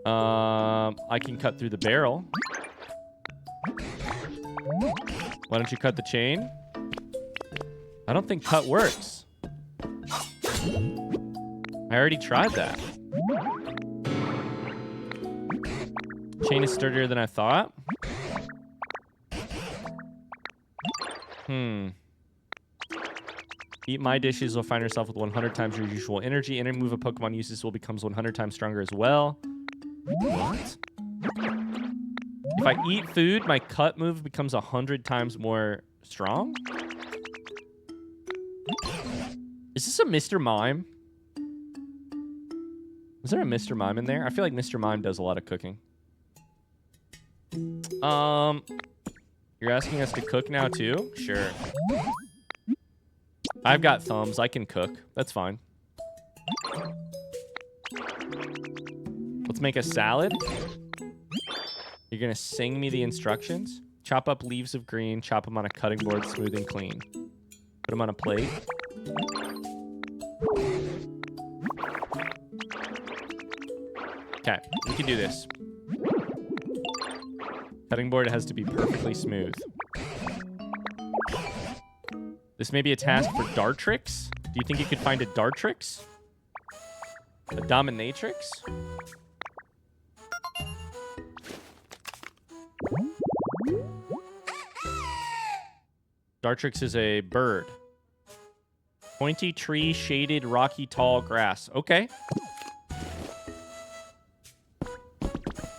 I can cut through the barrel. Why don't you cut the chain? I don't think cut works. I already tried that. Chain is sturdier than I thought. Eat my dishes will find herself with 100 times your usual energy. Any move a Pokemon uses will becomes 100 times stronger as well. What? If I eat food, my cut move becomes 100 times more strong? Is this a Mr. Mime? Is there a Mr. Mime in there? I feel like Mr. Mime does a lot of cooking. You're asking us to cook now too? Sure. I've got thumbs. I can cook. That's fine. Let's make a salad. You're going to sing me the instructions. Chop up leaves of green. Chop them on a cutting board, smooth and clean. Put them on a plate. Okay, we can do this. Cutting board has to be perfectly smooth. This may be a task for Dartrix. Do you think you could find a Dartrix? A Dominatrix? Dartrix is a bird. Pointy tree, shaded, rocky, tall grass. Okay.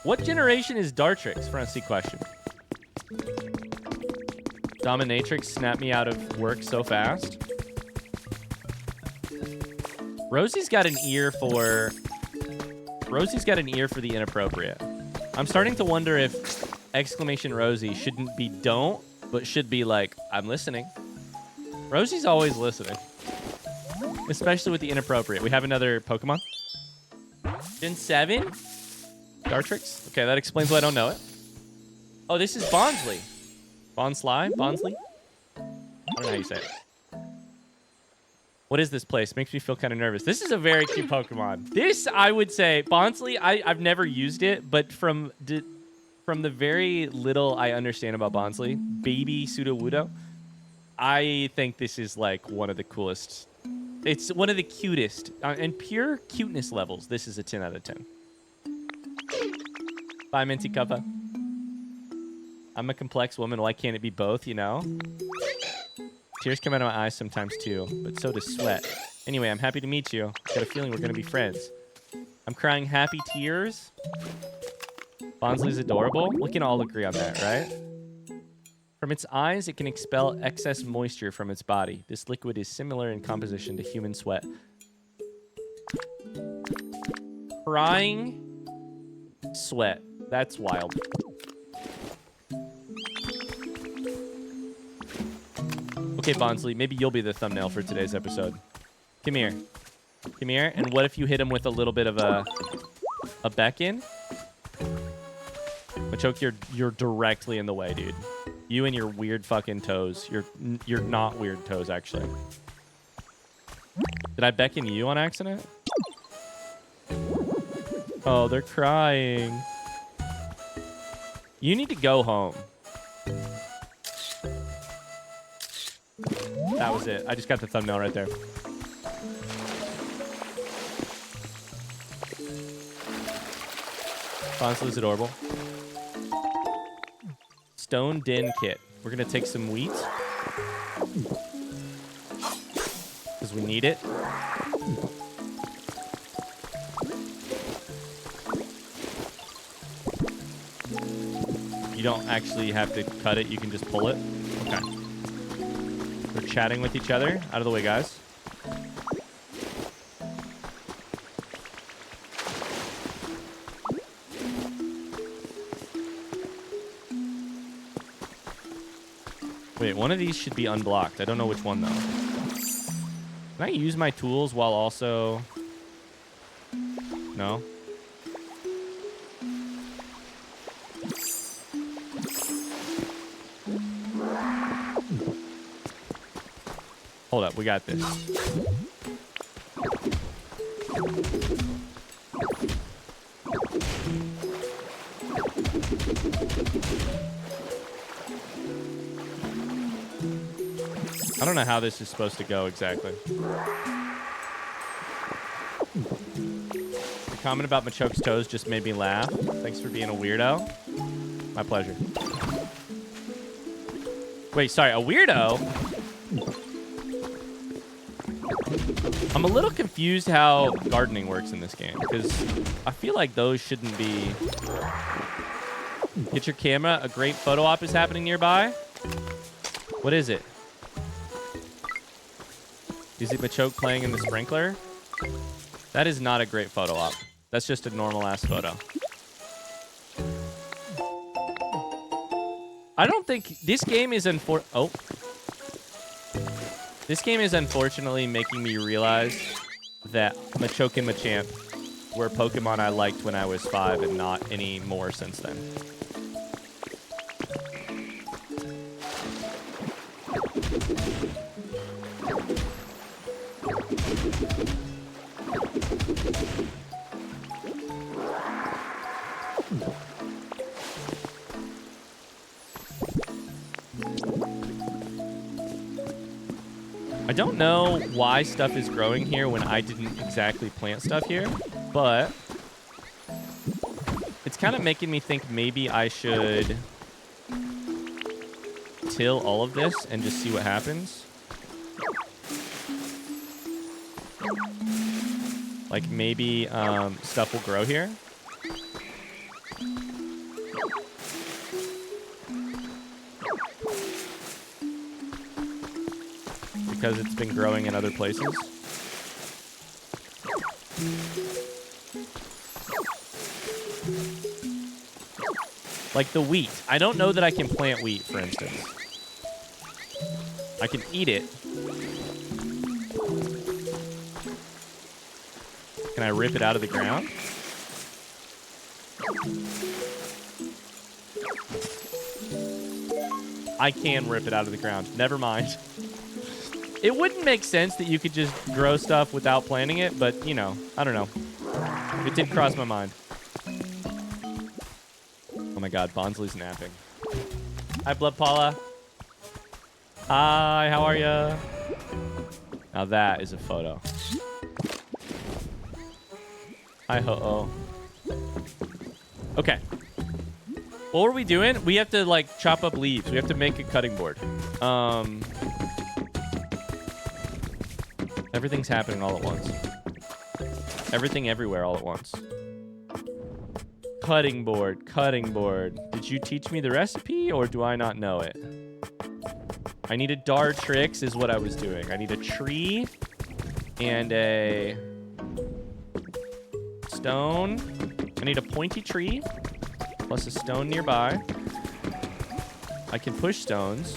What generation is Dartrix? Front seat question. Dominatrix snapped me out of work so fast. Rosie's got an ear for the inappropriate. I'm starting to wonder if exclamation Rosie shouldn't be don't, but should be like, I'm listening. Rosie's always listening. Especially with the inappropriate. We have another Pokemon. Gen 7? Dartrix? Okay, that explains why I don't know it. Oh, this is Bonsley. Bonsley? Bonsley? I don't know how you say it. What is this place? Makes me feel kind of nervous. This is a very cute Pokemon. This, I would say, Bonsley, I've never used it, but from the very little I understand about Bonsley, baby Sudowoodo, I think this is like one of the coolest. It's one of the cutest. And pure cuteness levels, this is a 10 out of 10. Bye, Minty Cuppa. I'm a complex woman. Why can't it be both, you know? Tears come out of my eyes sometimes too, but so does sweat. Anyway, I'm happy to meet you. Got a feeling we're gonna be friends. I'm crying happy tears. Bonsley's adorable. We can all agree on that, right? From its eyes, it can expel excess moisture from its body. This liquid is similar in composition to human sweat. Crying sweat. That's wild. Okay, Bonsley, maybe you'll be the thumbnail for today's episode. Come here. Come here. And what if you hit him with a little bit of a beck-in? Machoke, you're directly in the way, dude. You and your weird fucking toes. You're not weird toes, actually. Did I beckon you on accident? Oh, they're crying. You need to go home. That was it. I just got the thumbnail right there. Bonsley's adorable. Stone Den Kit. We're going to take some wheat. Because we need it. You don't actually have to cut it. You can just pull it. Okay. We're chatting with each other. Out of the way, guys. Wait, one of these should be unblocked. I don't know which one, though. Can I use my tools while also... No? Hold up, we got this. I don't know how this is supposed to go exactly. The comment about Machoke's toes just made me laugh. Thanks for being a weirdo. My pleasure. Wait, sorry, a weirdo? I'm a little confused how gardening works in this game, because I feel like those shouldn't be... Get your camera. A great photo op is happening nearby. What is it? Is it Machoke playing in the sprinkler? That is not a great photo op. That's just a normal-ass photo. I don't think... This game is This game is unfortunately making me realize that Machoke and Machamp were Pokemon I liked when I was 5 and not any more since then. I don't know why stuff is growing here when I didn't exactly plant stuff here, but it's kind of making me think maybe I should till all of this and just see what happens. Like maybe stuff will grow here. Because it's been growing in other places. Like the wheat. I don't know that I can plant wheat, for instance. I can eat it. Can I rip it out of the ground? I can rip it out of the ground. Never mind. It wouldn't make sense that you could just grow stuff without planting it, but, you know, I don't know. It did cross my mind. Oh my god, Bonsley's napping. Hi, Blood Paula. Hi, how are ya? Now that is a photo. Hi, ho-oh. Okay. What were we doing? We have to, like, chop up leaves. We have to make a cutting board. Everything's happening all at once. Everything everywhere all at once. Cutting board, cutting board. Did you teach me the recipe, or do I not know it? I need a Dartrix is what I was doing. I need a tree and a stone. I need a pointy tree plus a stone nearby. I can push stones.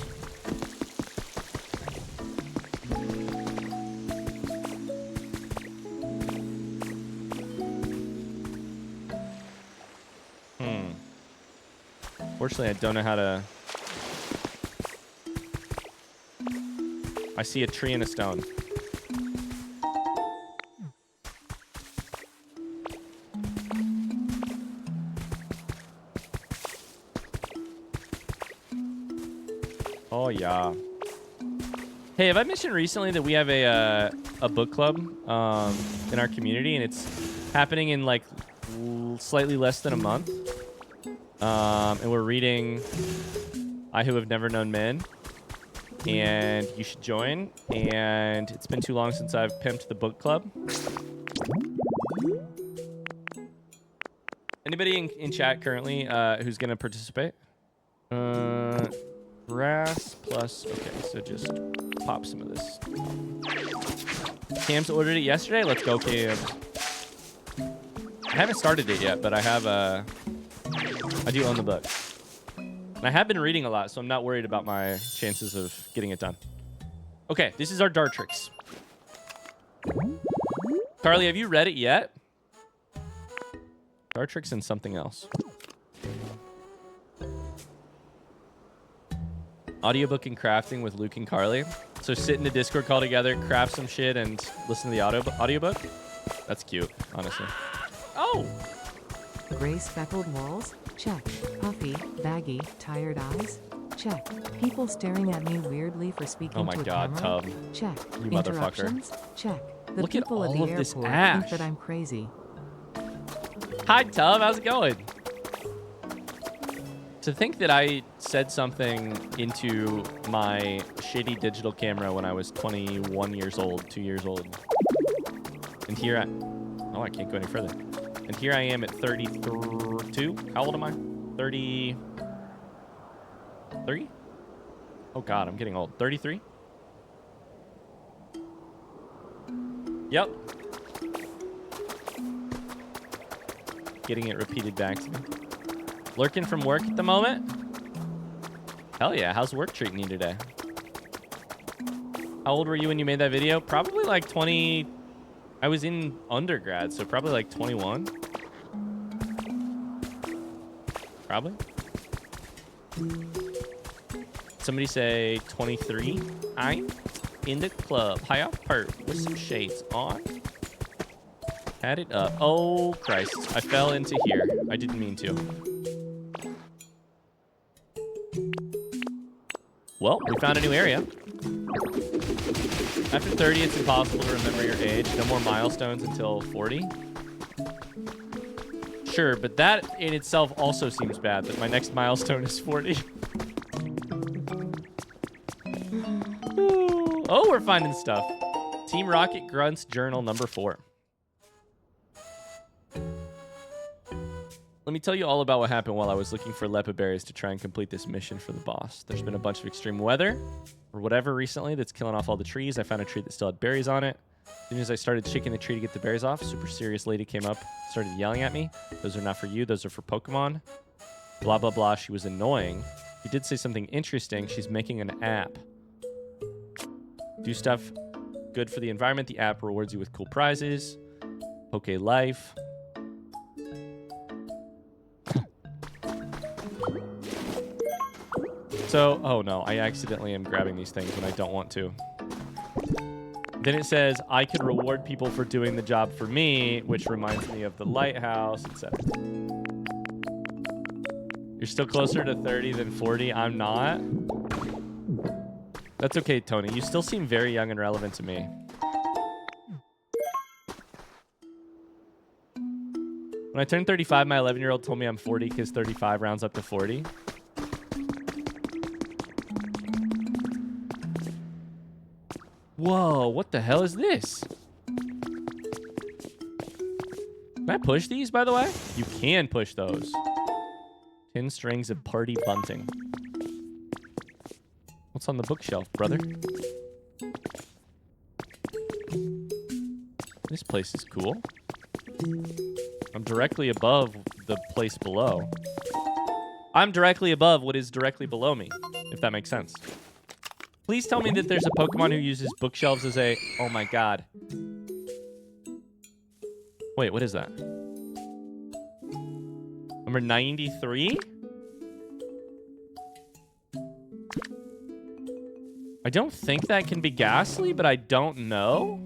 Fortunately, I don't know how to... I see a tree and a stone. Oh, yeah. Hey, have I mentioned recently that we have a book club in our community, and it's happening in, like, slightly less than a month? And we're reading I Who Have Never Known Men, and you should join. And it's been too long since I've pimped the book club. Anybody in chat currently who's going to participate? Grass plus... Okay, so just pop some of this. Cam's ordered it yesterday? Let's go, Cam. I haven't started it yet, but I have I do own the book. And I have been reading a lot, so I'm not worried about my chances of getting it done. Okay, this is our Dartrix. Carly, have you read it yet? Dartrix and something else. Audiobook and crafting with Luke and Carly. So sit in a Discord call together, craft some shit, and listen to the audiobook. That's cute, honestly. Oh! Gray speckled walls? Check. Puffy, baggy, tired eyes? Check. People staring at me weirdly for speaking Oh my to a god, camera? Tub. Check. You motherfucker. Interruptions? Check. The Look at people at all the of this airport ash. think that I'm crazy. Hi, Tub. How's it going? To think that I said something into my shitty digital camera when I was 21 years old, 2 years old. And here oh, I can't go any further. And here I am at 32. How old am I? 33? Oh, God, I'm getting old. 33? Yep. Getting it repeated back to me. Lurking from work at the moment? Hell yeah. How's work treating you today? How old were you when you made that video? Probably like 20... I was in undergrad, so probably like 21. Probably. Somebody say 23. I'm in the club. High off perk with some shades on. Had it up. Oh, Christ. I fell into here. I didn't mean to. Well, we found a new area. After 30, it's impossible to remember your age. No more milestones until 40. Sure, but that in itself also seems bad, that my next milestone is 40. Oh, we're finding stuff. Team Rocket Grunts Journal number 4. Let me tell you all about what happened while I was looking for lepa berries to try and complete this mission for the boss. There's been a bunch of extreme weather or whatever recently that's killing off all the trees. I found a tree that still had berries on it. As soon as I started shaking the tree to get the berries off, super serious lady came up, started yelling at me. Those are not for you. Those are for Pokemon. Blah, blah, blah. She was annoying. She did say something interesting. She's making an app. Do stuff good for the environment. The app rewards you with cool prizes. Poke Life. So, oh no, I accidentally am grabbing these things when I don't want to. Then it says, I could reward people for doing the job for me, which reminds me of the lighthouse, etc. You're still closer to 30 than 40. I'm not. That's okay, Tony. You still seem very young and relevant to me. When I turned 35, my 11-year-old told me I'm 40 because 35 rounds up to 40. Whoa, what the hell is this? Can I push these, by the way? You can push those. 10 strings of party bunting. What's on the bookshelf, brother? This place is cool. I'm directly above the place below. I'm directly above what is directly below me, if that makes sense. Please tell me that there's a Pokemon who uses bookshelves as a... Oh my god. Wait, what is that? Number 93? I don't think that can be Ghastly, but I don't know.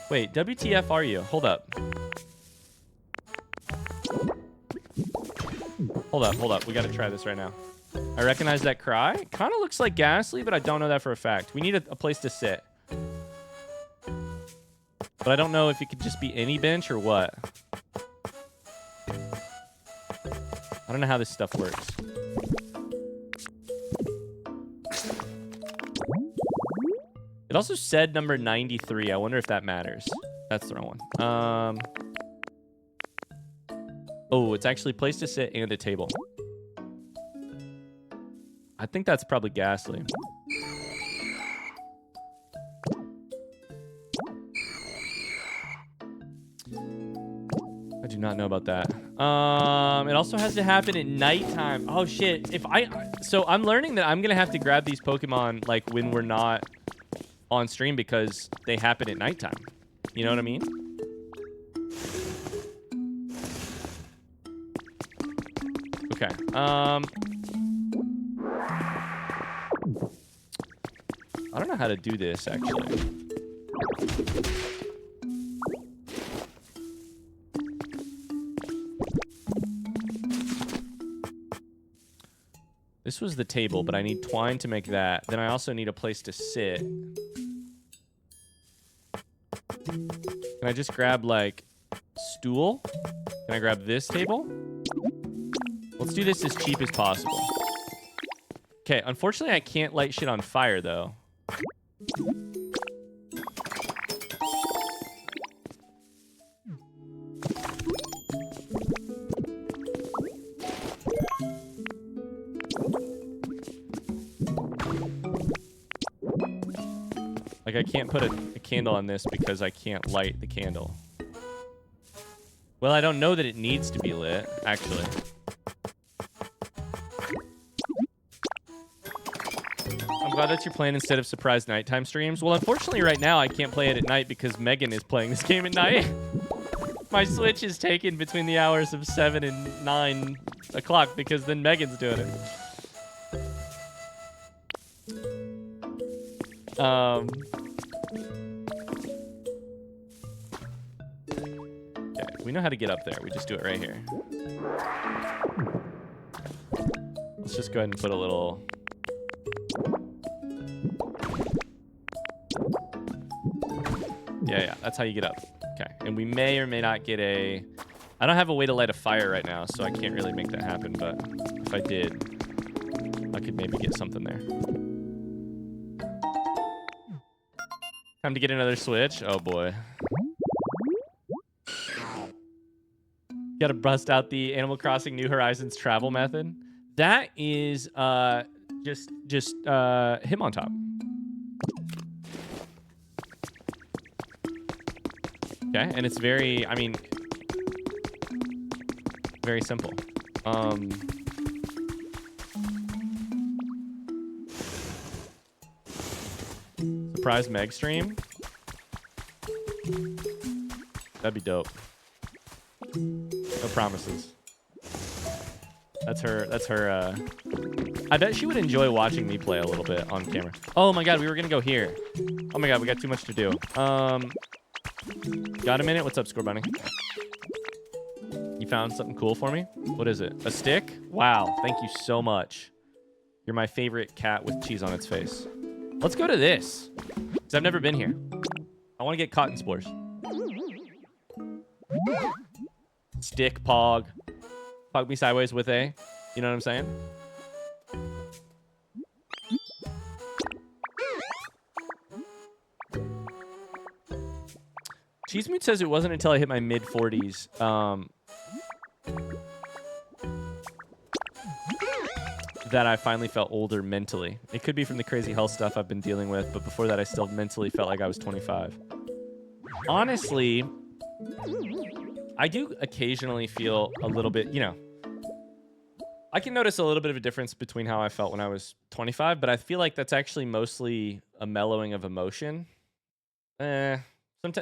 Wait, WTF are you? Hold up. Hold up. We gotta try this right now. I recognize that cry. Kind of looks like Ghastly, but I don't know that for a fact. We need a place to sit. But I don't know if it could just be any bench or what. I don't know how this stuff works. It also said number 93. I wonder if that matters. That's the wrong one. Oh, it's actually place to sit and a table. I think that's probably Ghastly. I do not know about that. It also has to happen at nighttime. Oh shit! So I'm learning that I'm gonna have to grab these Pokemon like when we're not on stream because they happen at nighttime. You know what I mean? Okay. I don't know how to do this actually. This was the table, but I need twine to make that. Then I also need a place to sit. Can I just grab, like, stool? Can I grab this table? Let's do this as cheap as possible. Okay, unfortunately, I can't light shit on fire, though. Like, I can't put a candle on this because I can't light the candle. Well, I don't know that it needs to be lit, actually. I'm glad that's your plan instead of surprise nighttime streams. Well, unfortunately, right now, I can't play it at night because Megan is playing this game at night. My Switch is taken between the hours of 7 and 9 o'clock because then Megan's doing it. Okay, we know how to get up there. We just do it right here. Let's just go ahead and put a little... Yeah, that's how you get up. Okay, and we may or may not get a... I don't have a way to light a fire right now, so I can't really make that happen, but if I did, I could maybe get something there. Time to get another Switch. Oh, boy. Gotta bust out the Animal Crossing New Horizons travel method. That is just him on top. Okay, and it's very, I mean, very simple. Surprise Meg stream? That'd be dope. No promises. That's her. I bet she would enjoy watching me play a little bit on camera. Oh my god, we were gonna go here. Oh my god, we got too much to do. Got a minute? What's up, Score Bunny? You found something cool for me? What is it? A stick? Wow, thank you so much. You're my favorite cat with cheese on its face. Let's go to this, because I've never been here. I want to get cotton spores. Stick pog. Pog me sideways with a. You know what I'm saying? Cheese Mood says it wasn't until I hit my mid-40s that I finally felt older mentally. It could be from the crazy health stuff I've been dealing with, but before that I still mentally felt like I was 25. Honestly, I do occasionally feel a little bit, you know, I can notice a little bit of a difference between how I felt when I was 25, but I feel like that's actually mostly a mellowing of emotion.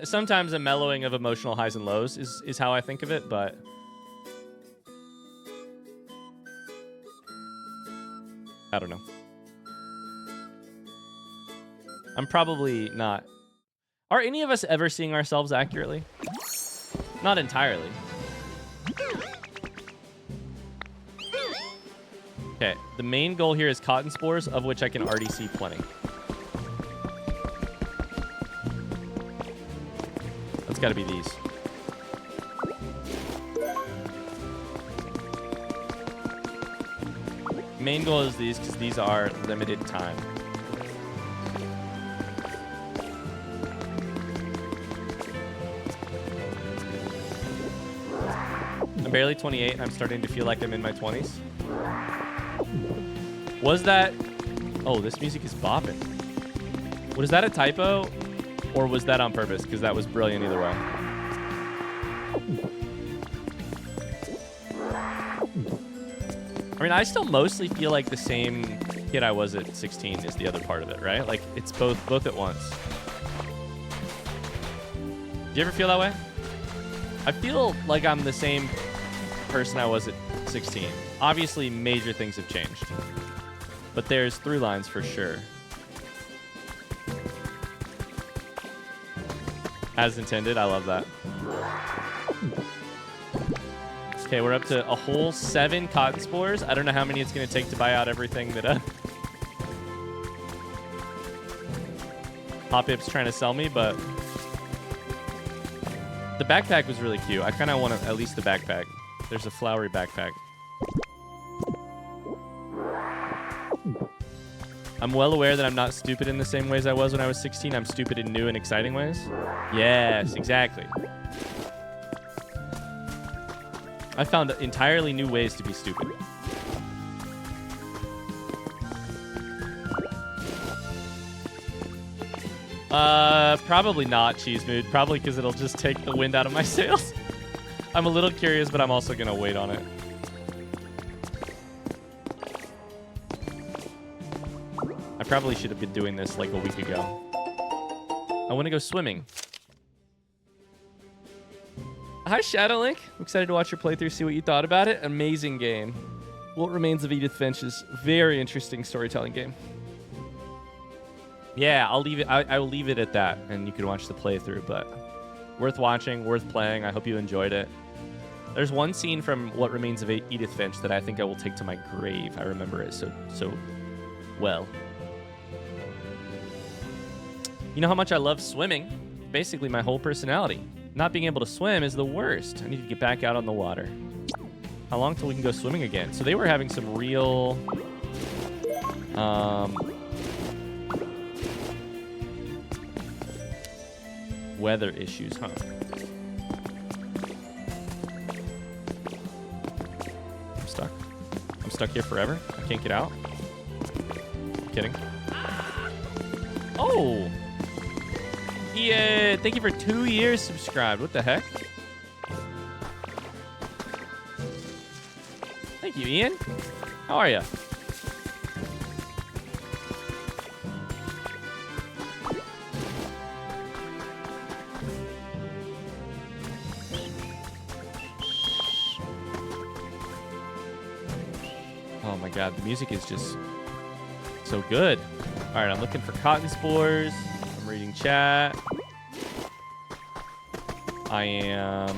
Sometimes a mellowing of emotional highs and lows is how I think of it, but I don't know. I'm probably not. Are any of us ever seeing ourselves accurately? Not entirely. Okay, the main goal here is cotton spores, of which I can already see plenty. That's got to be these. Main goal is these, because these are limited time. I'm barely 28, and I'm starting to feel like I'm in my 20s. Was that... Oh, this music is bopping. Was that a typo? Or was that on purpose? Because that was brilliant either way. I mean, I still mostly feel like the same kid I was at 16 is the other part of it, right? Like, it's both at once. Do you ever feel that way? I feel like I'm the same person I was at 16. Obviously, major things have changed. But there's through lines for sure. As intended, I love that. Okay, we're up to a whole 7 cotton spores. I don't know how many it's going to take to buy out everything that Pop-Ip's trying to sell me, but the backpack was really cute. I kind of want at least the backpack. There's a flowery backpack. I'm well aware that I'm not stupid in the same ways I was when I was 16. I'm stupid in new and exciting ways. Yes, exactly. I found entirely new ways to be stupid. Probably not, Cheese Mood. Probably because it'll just take the wind out of my sails. I'm a little curious, but I'm also going to wait on it. I probably should have been doing this like a week ago. I want to go swimming. Hi, Shadowlink. I'm excited to watch your playthrough, see what you thought about it. Amazing game. What Remains of Edith Finch's very interesting storytelling game. Yeah, I'll leave it. I will leave it at that, and you can watch the playthrough. But worth watching, worth playing. I hope you enjoyed it. There's one scene from What Remains of Edith Finch that I think I will take to my grave. I remember it so well. You know how much I love swimming? Basically, my whole personality. Not being able to swim is the worst. I need to get back out on the water. How long till we can go swimming again? So they were having some real... weather issues, huh? I'm stuck. I'm stuck here forever? I can't get out? I'm kidding. Oh! Yeah, thank you for 2 years subscribed. What the heck? Thank you, Ian. How are you? god, the music is just so good. All right, I'm looking for cotton spores. I'm reading chat. I am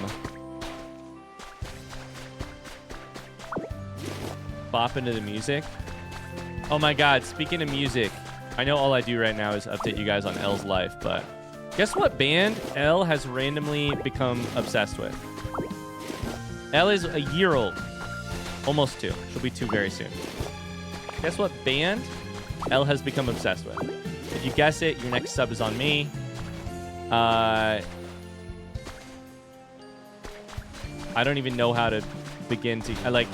bopping to the music. Oh my god, speaking of music, I know all I do right now is update you guys on L's life, but guess what band L has randomly become obsessed with? L is a year old. Almost 2. She'll be 2 very soon. Guess what band L has become obsessed with? If you guess it, your next sub is on me. I don't even know how to begin to...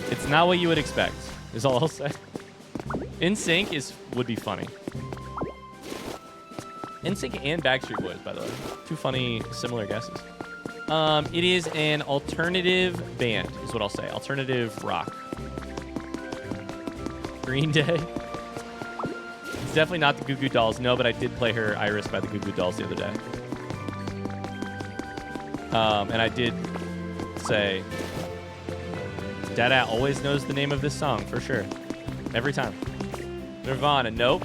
It's not what you would expect, is all I'll say. NSYNC would be funny. NSYNC and Backstreet Boys, by the way. 2 funny, similar guesses. It is an alternative band, is what I'll say. Alternative rock. Green Day. It's definitely not the Goo Goo Dolls. No, but I did play her Iris by the Goo Goo Dolls the other day. And I did say, Dada always knows the name of this song, for sure. Every time. Nirvana, nope.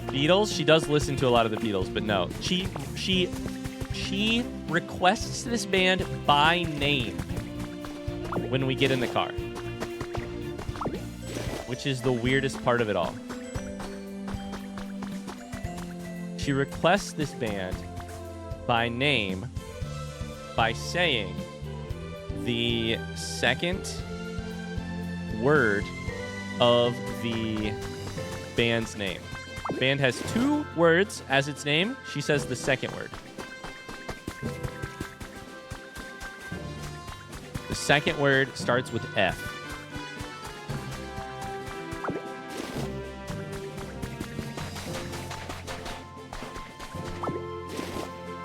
Beatles, she does listen to a lot of the Beatles, but no. She requests this band by name when we get in the car, which is the weirdest part of it all. She requests this band by name by saying the second word of the band's name. Band has 2 words as its name. She says the second word. The second word starts with F.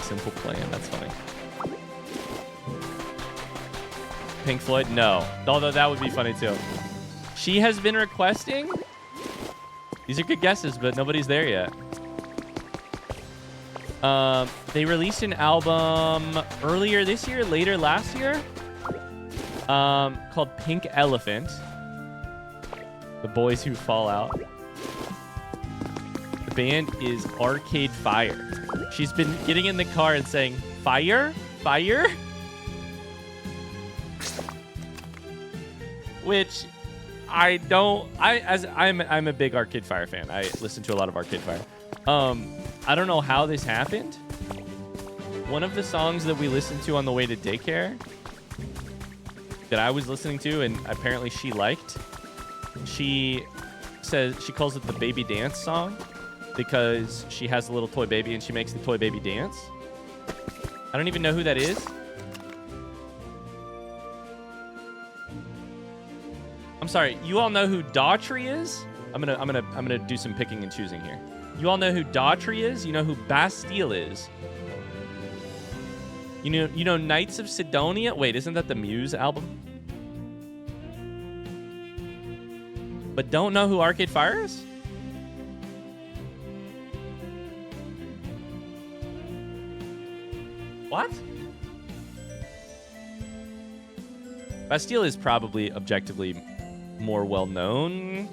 Simple Plan, that's funny. Pink Floyd? No. Although that would be funny too. She has been requesting... These are good guesses, but nobody's there yet. They released an album earlier this year, later last year, called Pink Elephant. The Boys Who Fall Out. The band is Arcade Fire. She's been getting in the car and saying, "Fire? Fire?" Which... I'm a big Arcade Fire fan. I listen to a lot of Arcade Fire. I don't know how this happened. One of the songs that we listened to on the way to daycare that I was listening to and apparently she liked, she says she calls it the baby dance song because she has a little toy baby and she makes the toy baby dance. I don't even know who that is. I'm sorry. You all know who Daughtry is? I'm gonna do some picking and choosing here. You all know who Daughtry is? You know who Bastille is? You know Knights of Sidonia? Wait, isn't that the Muse album? But don't know who Arcade Fire is? What? Bastille is probably objectively more well-known.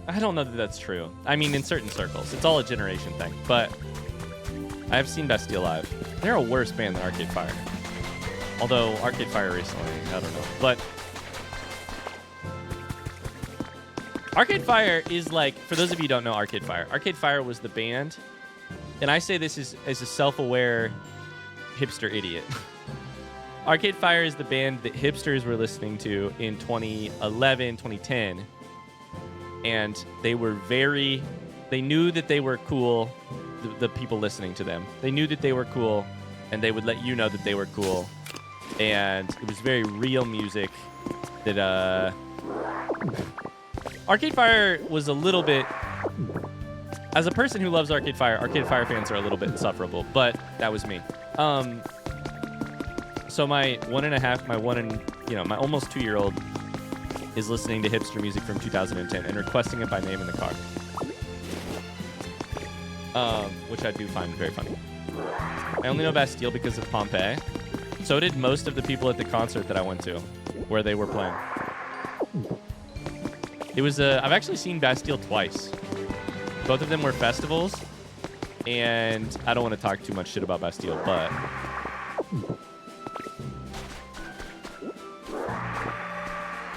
I don't know that that's true. I mean, in certain circles. It's all a generation thing. But I have seen Bastille live. They're a worse band than Arcade Fire. Although Arcade Fire recently, I don't know. But Arcade Fire is like, for those of you who don't know Arcade Fire was the band, and I say this as a self-aware hipster idiot. Arcade Fire is the band that hipsters were listening to in 2011, 2010. And they knew that they were cool, the people listening to them. They knew that they were cool, and they would let you know that they were cool. And it was very real music that, Arcade Fire was a little bit... As a person who loves Arcade Fire fans are a little bit insufferable, but that was me. So my my almost 2-year-old is listening to hipster music from 2010 and requesting it by name in the car. Which I do find very funny. I only know Bastille because of Pompeii. So did most of the people at the concert that I went to, where they were playing. It was I've actually seen Bastille twice. Both of them were festivals, and I don't want to talk too much shit about Bastille, but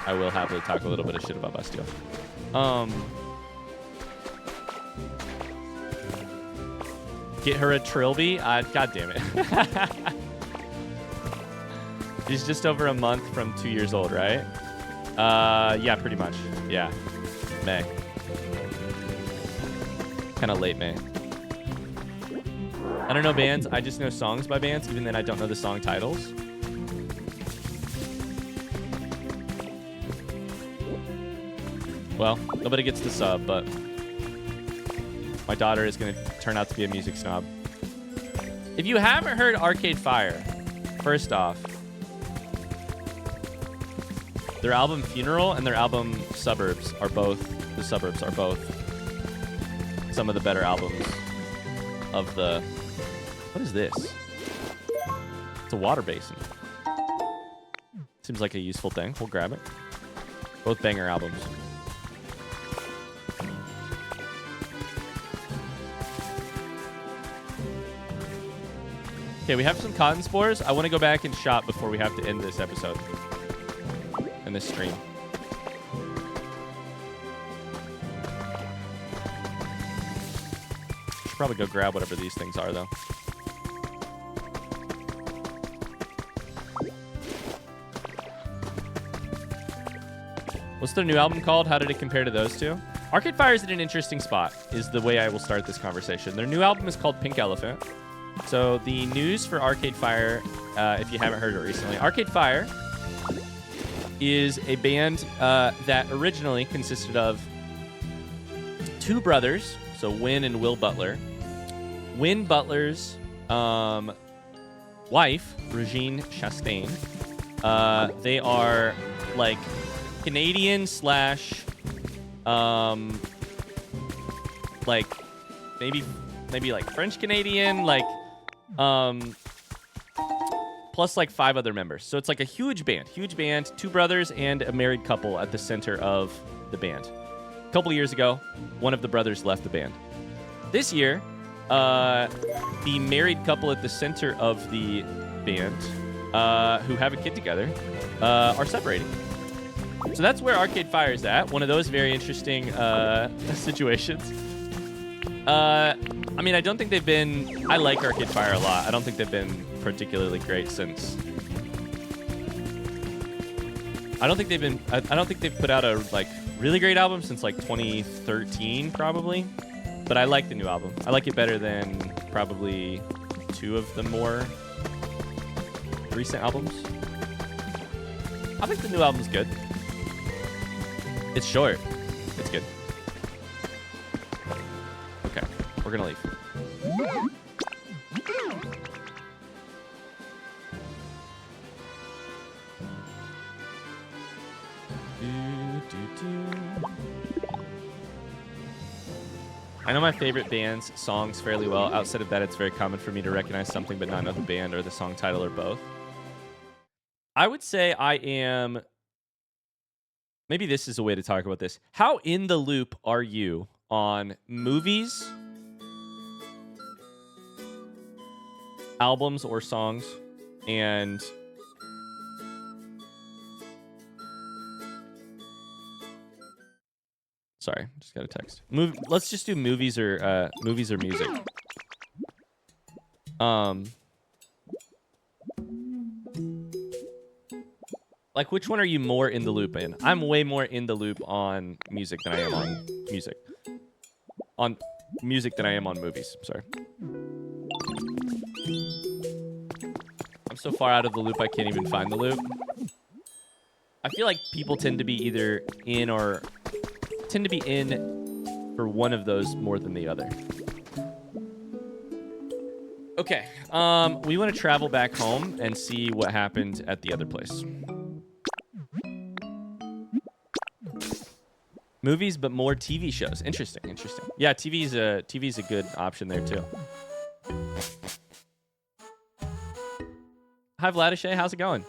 I will happily talk a little bit of shit about Bastille. Get her a Trilby? God damn it. She's just over a month from 2 years old, right? Yeah, pretty much. Yeah. May. Kind of late May. I don't know bands. I just know songs by bands, even then I don't know the song titles. Well, nobody gets the sub, but my daughter is going to turn out to be a music snob. If you haven't heard Arcade Fire, first off, their album Funeral and their album Suburbs are both some of the better albums of the... What is this? It's a water basin. Seems like a useful thing. We'll grab it. Both banger albums. Okay, we have some cotton spores. I want to go back and shop before we have to end this episode. And this stream. Should probably go grab whatever these things are, though. What's their new album called? How did it compare to those two? Arcade Fire is in an interesting spot, is the way I will start this conversation. Their new album is called Pink Elephant. So the news for Arcade Fire, if you haven't heard it recently, Arcade Fire is a band that originally consisted of two brothers, so Win and Will Butler. Win Butler's wife, Regine Chastain, they are like Canadian slash like maybe like French Canadian, like plus like 5 other members. So it's like a huge band, two brothers and a married couple at the center of the band. A couple of years ago, one of the brothers left the band. This year, the married couple at the center of the band, who have a kid together, are separating. So that's where Arcade Fire is at. One of those very interesting situations. I mean, I don't think they've been... I like Arcade Fire a lot. I don't think they've been particularly great since... I don't think they've put out a like really great album since like 2013, probably. But I like the new album. I like it better than probably 2 of the more recent albums. I think the new album's good. It's short. It's good. Okay, we're gonna leave. I know my favorite band's songs fairly well. Outside of that, it's very common for me to recognize something but not know the band or the song title or both. I would say I am... Maybe this is a way to talk about this. How in the loop are you on movies, albums or songs, and sorry, just got a text. Let's just do movies or music. Like, which one are you more in the loop in? I'm way more in the loop on music than I am on music. On music than I am on movies. Sorry. I'm so far out of the loop I can't even find the loop. I feel like people tend to be either in or... tend to be in for one of those more than the other. Okay. We want to travel back home and see what happened at the other place. Movies, but more TV shows. Interesting. Yeah, TV's a good option there too. Hi, Vladishay. How's it going?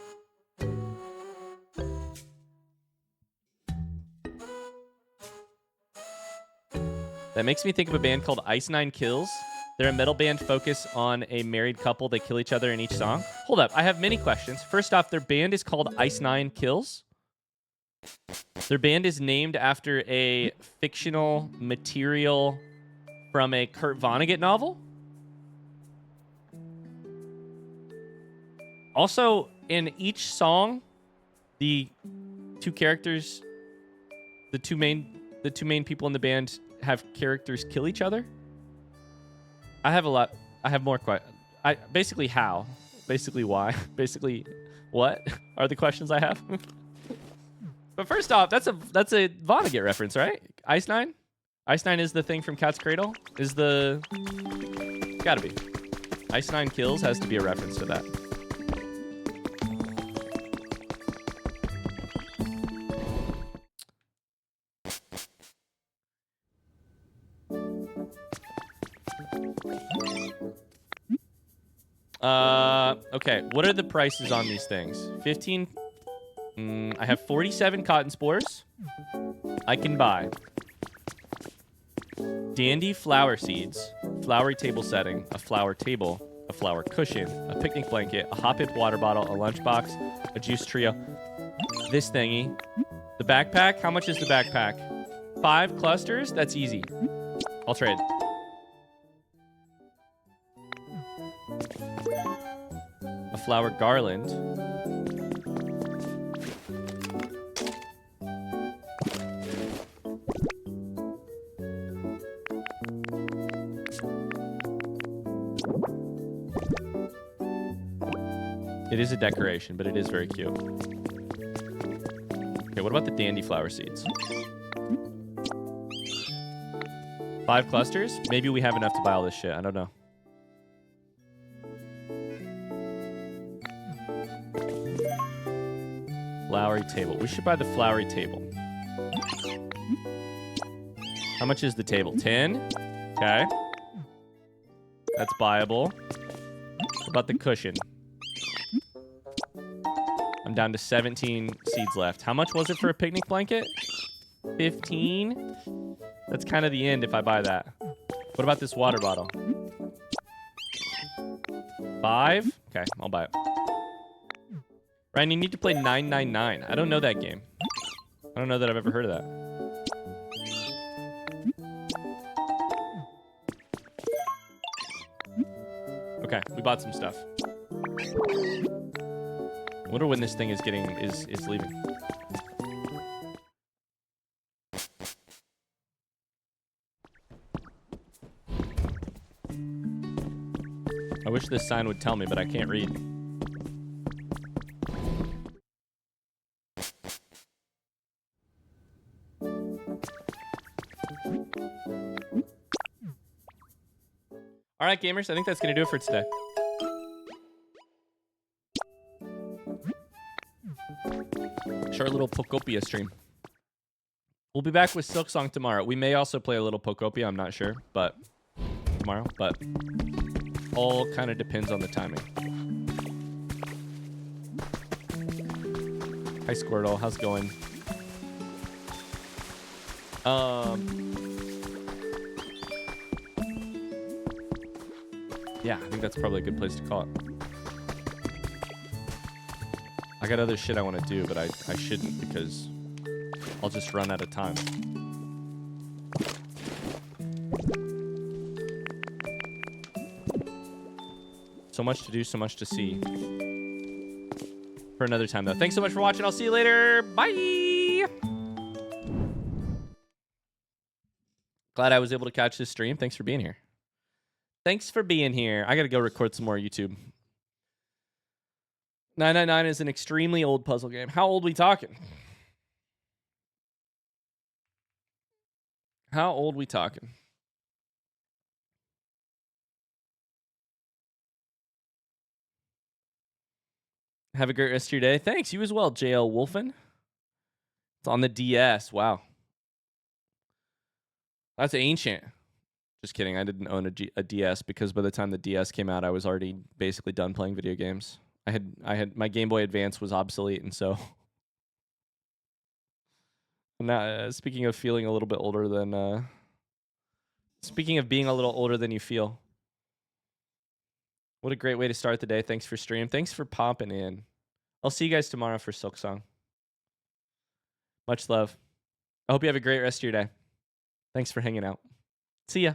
That makes me think of a band called Ice Nine Kills. They're a metal band focused on a married couple. They kill each other in each song. Hold up. I have many questions. First off, their band is called Ice Nine Kills. Their band is named after a fictional material from a Kurt Vonnegut novel. Also, in each song, the two characters, the two main people in the band have characters kill each other. I have more questions. Basically how? Basically why? Basically what are the questions I have? But first off, that's a Vonnegut reference, right? Ice Nine? Ice Nine is the thing from Cat's Cradle? Gotta be. Ice Nine Kills has to be a reference to that. Okay, what are the prices on these things? 15. I have 47 cotton spores. I can buy dandy flower seeds, flowery table setting, a flower table, a flower cushion, a picnic blanket, a hop-it water bottle, a lunchbox, a juice trio, this thingy, the backpack. How much is the backpack? 5 clusters? That's easy. I'll trade. A flower garland. It is a decoration, but it is very cute. Okay, what about the dandy flower seeds? 5 clusters? Maybe we have enough to buy all this shit. I don't know. Flowery table. We should buy the flowery table. How much is the table? 10? Okay. That's buyable. What about the cushion? I'm down to 17 seeds left. How much was it for a picnic blanket? 15? That's kind of the end if I buy that. What about this water bottle? 5? Okay, I'll buy it. Ryan, you need to play 999. I don't know that game. I don't know that I've ever heard of that. Okay, we bought some stuff. I wonder when this thing is leaving. I wish this sign would tell me, but I can't read. All right, gamers, I think that's going to do it for today. Short little Pokopia stream. We'll be back with Silksong tomorrow. We may also play a little Pokopia, I'm not sure, but tomorrow, but all kind of depends on the timing. Hi, Squirtle. How's it going? Yeah, I think that's probably a good place to call it. I got other shit I want to do, but I shouldn't because I'll just run out of time. So much to do, so much to see. For another time, though. Thanks so much for watching. I'll see you later. Bye! Glad I was able to catch this stream. Thanks for being here. Thanks for being here. I gotta go record some more YouTube. 999 is an extremely old puzzle game. How old we talking? How old we talking? Have a great rest of your day. Thanks. You as well, JL Wolfen. It's on the DS. Wow. That's ancient. Just kidding. I didn't own a DS because by the time the DS came out, I was already basically done playing video games. I had my Game Boy Advance was obsolete, and so now, speaking of feeling a little bit older than Speaking of being a little older than you feel, what a great way to start the day. Thanks for stream. Thanks for popping in. I'll see you guys tomorrow for Silk Song. Much love. I hope you have a great rest of your day. Thanks for hanging out. See ya.